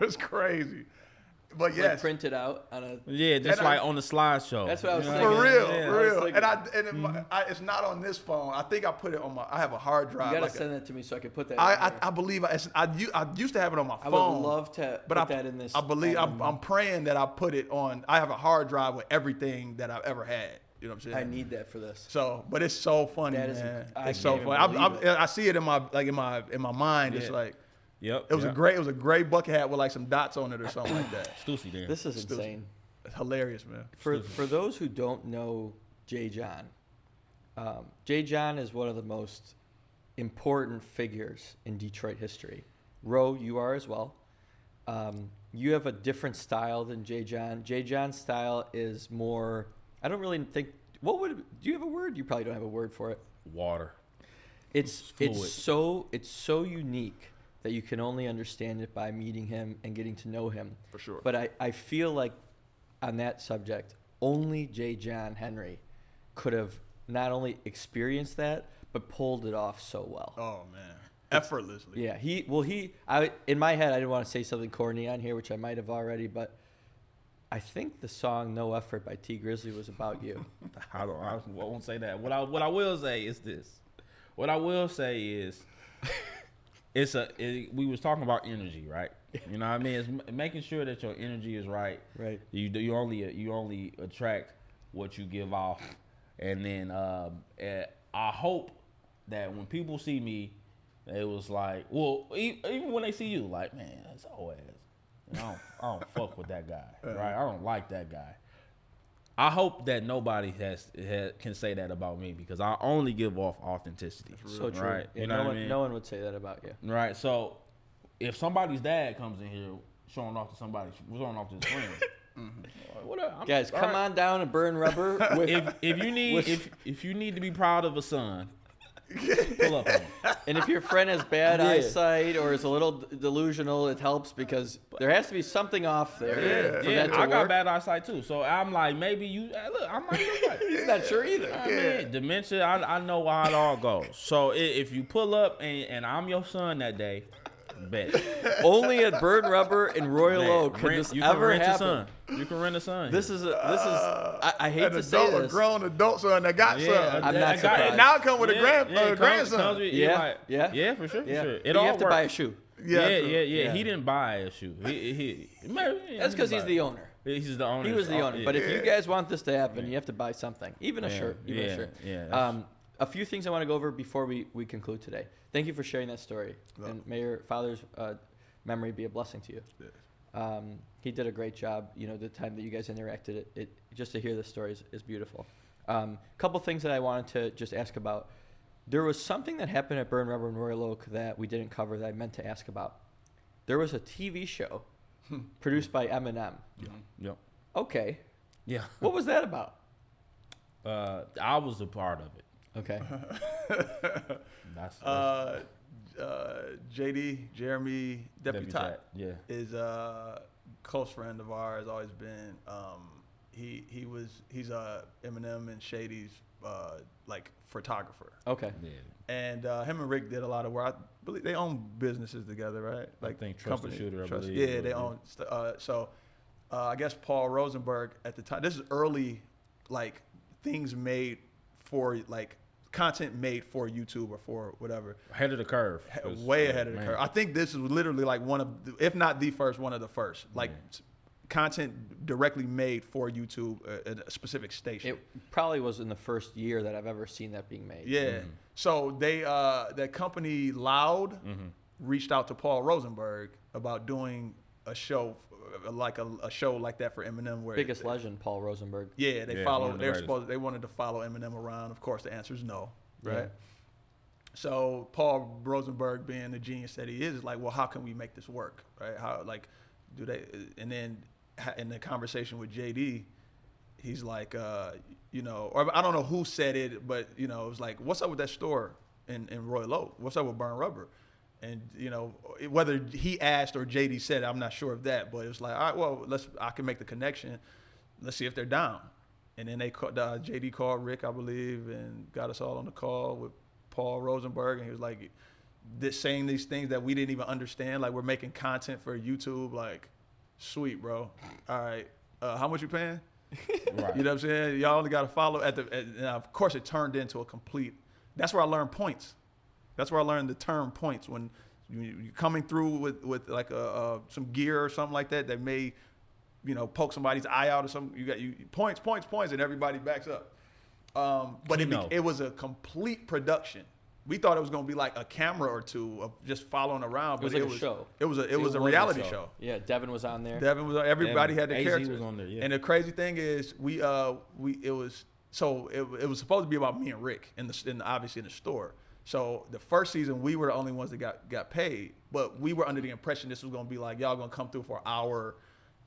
It's crazy. But yes. Like printed out on a. Yeah, just like on the slideshow. That's what I was thinking. For real, yeah, for real. It's not on this phone. I think I put it on I have a hard drive. You gotta send that to me so I can put that. I believe I used to have it on my phone. I would love to put that in this. I believe I'm praying that I put it on. I have a hard drive with everything that I've ever had. You know what I'm saying? I need that for this. So, but it's so funny, man. It's so funny. I see it in my mind. Yeah. It's like, yep. It was a great bucket hat with like some dots on it or something like that. Stussy there. This is insane. It's hilarious, man. For those who don't know Jay John, Jay John is one of the most important figures in Detroit history. Ro, you are as well. You have a different style than Jay John. Jay John's style is more. I don't really think. Do you have a word? You probably don't have a word for it. Water. It's so unique that you can only understand it by meeting him and getting to know him. For sure. But I feel like on that subject, only Jay John Henry could have not only experienced that, but pulled it off so well. Oh, man. Effortlessly. Yeah. In my head, I didn't want to say something corny on here, which I might have already, but I think the song "No Effort" by T Grizzly was about you. I won't say that. What I will say is this. What I will say is, we was talking about energy, right? You know what I mean? It's making sure that your energy is right. Right. You only attract what you give off, and then I hope that when people see me, it was like, well, even when they see you, like, man, that's old ass. I don't fuck with that guy, right? I don't like that guy. I hope that nobody can say that about me because I only give off authenticity. So true. Right? Yeah, You know no what one, I mean? no one would say that about you. Right. So if somebody's dad comes in here showing off to his friend, whatever. Guys, come on down and burn rubber. If you need to be proud of a son, pull up on him. And if your friend has bad Yeah. eyesight or is a little delusional, it helps because there has to be something off there for that to I got work. bad eyesight too, so I'm like, maybe you look. I might look like He's not sure either. I mean, dementia. I know how it all goes. So if you pull up and I'm your son that day, bet. Only at Burn Rubber in Royal Oak could this ever rent happen. a son. You can rent a son. This is I hate to say a this. grown adult son that got son. I'm not surprised. Now it come with a grandson. Yeah. for sure. Yeah, For sure. but you have to buy a shoe. Yeah. Yeah. He didn't buy a shoe. That's because he's the owner. He's the owner. He was the owner. But if you Yeah. guys want this to happen, you have to buy something, even a shirt. Even a shirt. Yeah. A few things I want to go over before we conclude today. Thank you for sharing that story, and may your father's memory be a blessing to you. Yeah. He did a great job. You know, the time that you guys interacted, it just to hear the story is beautiful. Couple things that I wanted to just ask about. There was something that happened at Burn Rubber and Royal Oak that we didn't cover that I meant to ask about. There was a TV show produced by Eminem. Yep. Okay. Yeah. What was that about? I was a part of it. Okay. That's JD, Jeremy, Deputy Ty, Yeah. is a close friend of ours. Always been. He's Eminem and Shady's like photographer. Okay. Yeah. And him and Rick did a lot of work. I believe they own businesses together, right? I think Trust the Shooter, I believe. Yeah, they own. I guess Paul Rosenberg at the time. This is early, like things made for like content made for YouTube or for whatever. Ahead of the curve. Way ahead of the curve. I think this is literally like one of, if not the first, one of the first. Like content directly made for YouTube at a specific station. It probably was in the first year that I've ever seen that being made. Yeah. So they, that company Loud reached out to Paul Rosenberg about doing a show, like a show like that for Eminem. Where Biggest legend, Paul Rosenberg. Yeah, they Yeah, followed. one of the They wanted to follow Eminem around. Of course, the answer is no, right? Yeah. So Paul Rosenberg, being the genius that he is like, well, how can we make this work, right? How like do they? And then in the conversation with JD, he's like, or I don't know who said it, but it was like, what's up with that store in Royal Oak? What's up with Burn Rubber? And whether he asked or JD said it, I'm not sure of that, but it was like, all right, well, I can make the connection. Let's see if they're down. And then JD called Rick, I believe, and got us all on the call with Paul Rosenberg, and he was like, saying these things that we didn't even understand, like we're making content for YouTube, like, sweet, bro. All right, how much you paying? Right. You know what I'm saying? Y'all only got to follow and of course it turned into a complete. That's where I learned points. That's where I learned the term points when you're coming through with like some gear or something like that may, poke somebody's eye out or something. You got points, and everybody backs up. But it was a complete production. We thought it was going to be like a camera or two of just following around, but It was like a show. It was a reality show. Yeah, Devin was on there. Devin was. Everybody had the AZ characters. was on there, yeah. And the crazy thing is, it was supposed to be about me and Rick obviously in the store. So the first season we were the only ones that got paid, but we were under the impression this was going to be like y'all going to come through for an hour,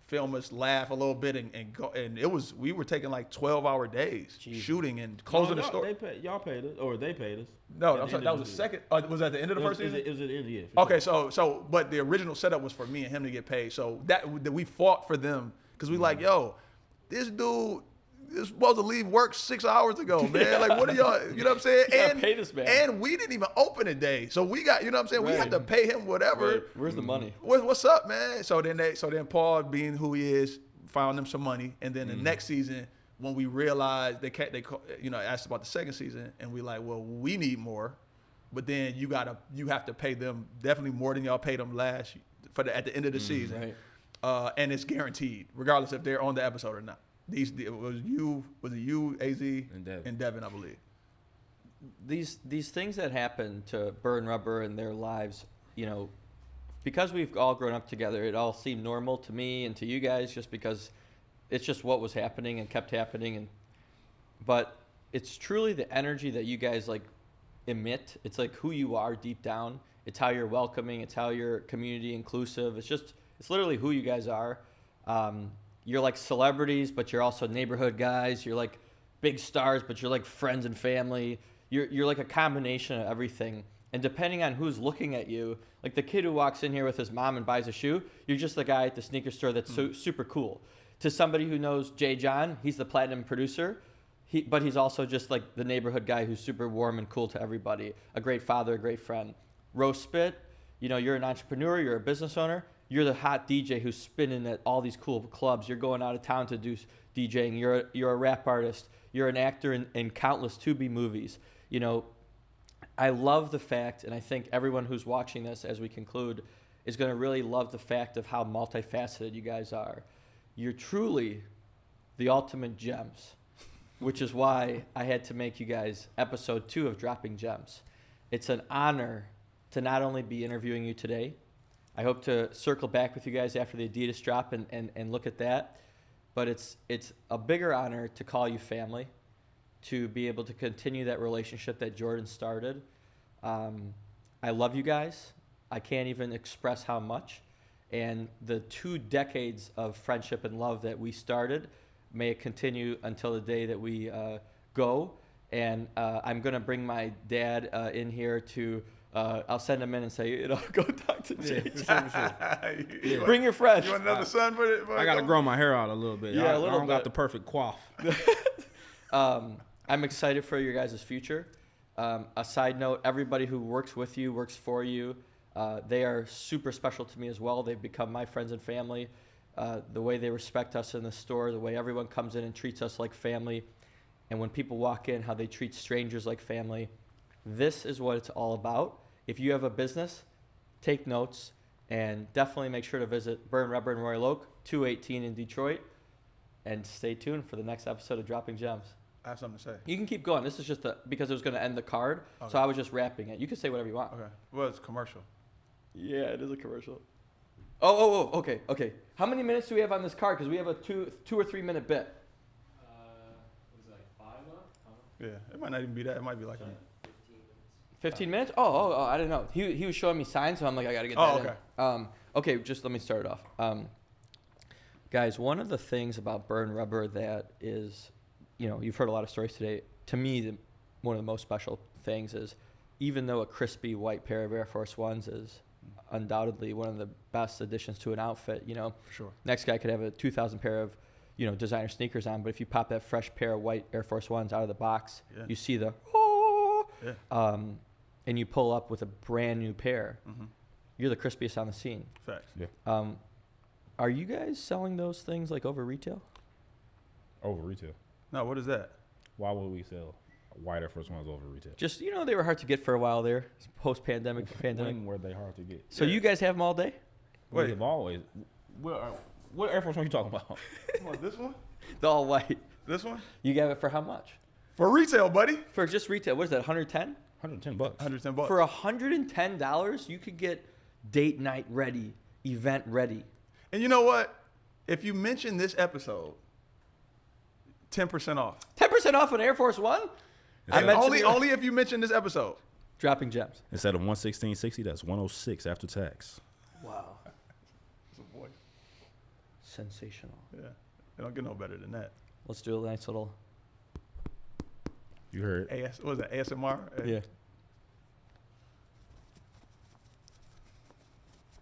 film us, laugh a little bit, and go. And we were taking like 12-hour days shooting and closing the store. Y'all paid us, or they paid us. No, I'm sorry, that was the second. Was that the end of the first season? It was at the end, yeah. Okay, so but the original setup was for me and him to get paid. So that we fought for them because we like, yo, this dude is supposed to leave work 6 hours ago, man. Like, what are y'all? You know what I'm saying? And pay this man. And we didn't even open a day, so we got, you know what I'm saying? We have to pay him whatever. Right. Where's the money? What's up, man? So then Paul, being who he is, found them some money, and then the next season, when we realized they asked about the second season, and we like, well, we need more, but then you have to pay them definitely more than y'all paid them at the end of the season, right. And it's guaranteed, regardless if they're on the episode or not. Was it you, AZ, and Devin, I believe. These things that happen to Burn Rubber in their lives, because we've all grown up together, it all seemed normal to me and to you guys just because it's just what was happening and kept happening. But it's truly the energy that you guys like emit. It's like who you are deep down. It's how you're welcoming. It's how you're community inclusive. It's literally who you guys are. You're like celebrities, but you're also neighborhood guys. You're like big stars, but you're like friends and family. You're like a combination of everything. And depending on who's looking at you, like the kid who walks in here with his mom and buys a shoe, you're just the guy at the sneaker store that's super cool. To somebody who knows Jay John, he's the platinum producer, but he's also just like the neighborhood guy who's super warm and cool to everybody. A great father, a great friend. Roast Spit, you're an entrepreneur, you're a business owner. You're the hot DJ who's spinning at all these cool clubs. You're going out of town to do DJing. You're a rap artist. You're an actor in countless Tubi movies. I love the fact, and I think everyone who's watching this as we conclude is going to really love the fact of how multifaceted you guys are. You're truly the ultimate gems, which is why I had to make you guys episode 2 of Dropping Gems. It's an honor to not only be interviewing you today. I hope to circle back with you guys after the Adidas drop and look at that. But it's a bigger honor to call you family, to be able to continue that relationship that Jordan started. I love you guys. I can't even express how much. And the 2 decades of friendship and love that we started, may it continue until the day that we go. And I'm going to bring my dad in here to... I'll send him in and say, go talk to Jay. Sure. Bring your friends. You want another son for it? I got to grow my hair out a little bit. Yeah, I a little don't got bit. the perfect coif. I'm excited for your guys' future. A side note, everybody who works with you, works for you, they are super special to me as well. They've become my friends and family. The way they respect us in the store, the way everyone comes in and treats us like family, and when people walk in, how they treat strangers like family. This is what it's all about. If you have a business, take notes, and definitely make sure to visit Burn Rubber and Royal Oak, 218 in Detroit, and stay tuned for the next episode of Dropping Gems. I have something to say. You can keep going. This is just because it was going to end the card, Okay. so I was just wrapping it. You can say whatever you want. Okay. Well, it's commercial. Yeah, it is a commercial. Oh, okay. How many minutes do we have on this card? Because we have a 2 or 3 minute bit. Was it like 5 now? Yeah, it might not even be that. It might be like 15 minutes? Oh, I didn't know. He was showing me signs, so I'm like, I got to get that in. Okay, just let me start it off. Guys, one of the things about Burn Rubber that is, you've heard a lot of stories today. To me, one of the most special things is, even though a crispy white pair of Air Force Ones is undoubtedly one of the best additions to an outfit, For sure. next guy could have a 2,000 pair of, designer sneakers on, but if you pop that fresh pair of white Air Force Ones out of the box, you see the, and you pull up with a brand new pair. Mm-hmm. You're the crispiest on the scene. Facts. Yeah. Are you guys selling those things like over retail? Over retail. No, what is that? Why would we sell white Air Force Ones over retail? Just, they were hard to get for a while there, post-pandemic. When were they hard to get? So you guys have them all day? We have always. What Air Force One are you talking about? What, this one? The all white. This one? You got it for how much? For retail, buddy. For just retail, what is that, 110? $110. $110. For $110, you could get date night ready, event ready. And you know what? If you mention this episode, 10% off. 10% off an Air Force One? And only if you mention this episode. Dropping Gems. Instead of $116.60, that's $106 after tax. Wow. It's a voice. Sensational. Yeah. It don't get no better than that. Let's do a nice little... You heard. What is that? ASMR? Yeah.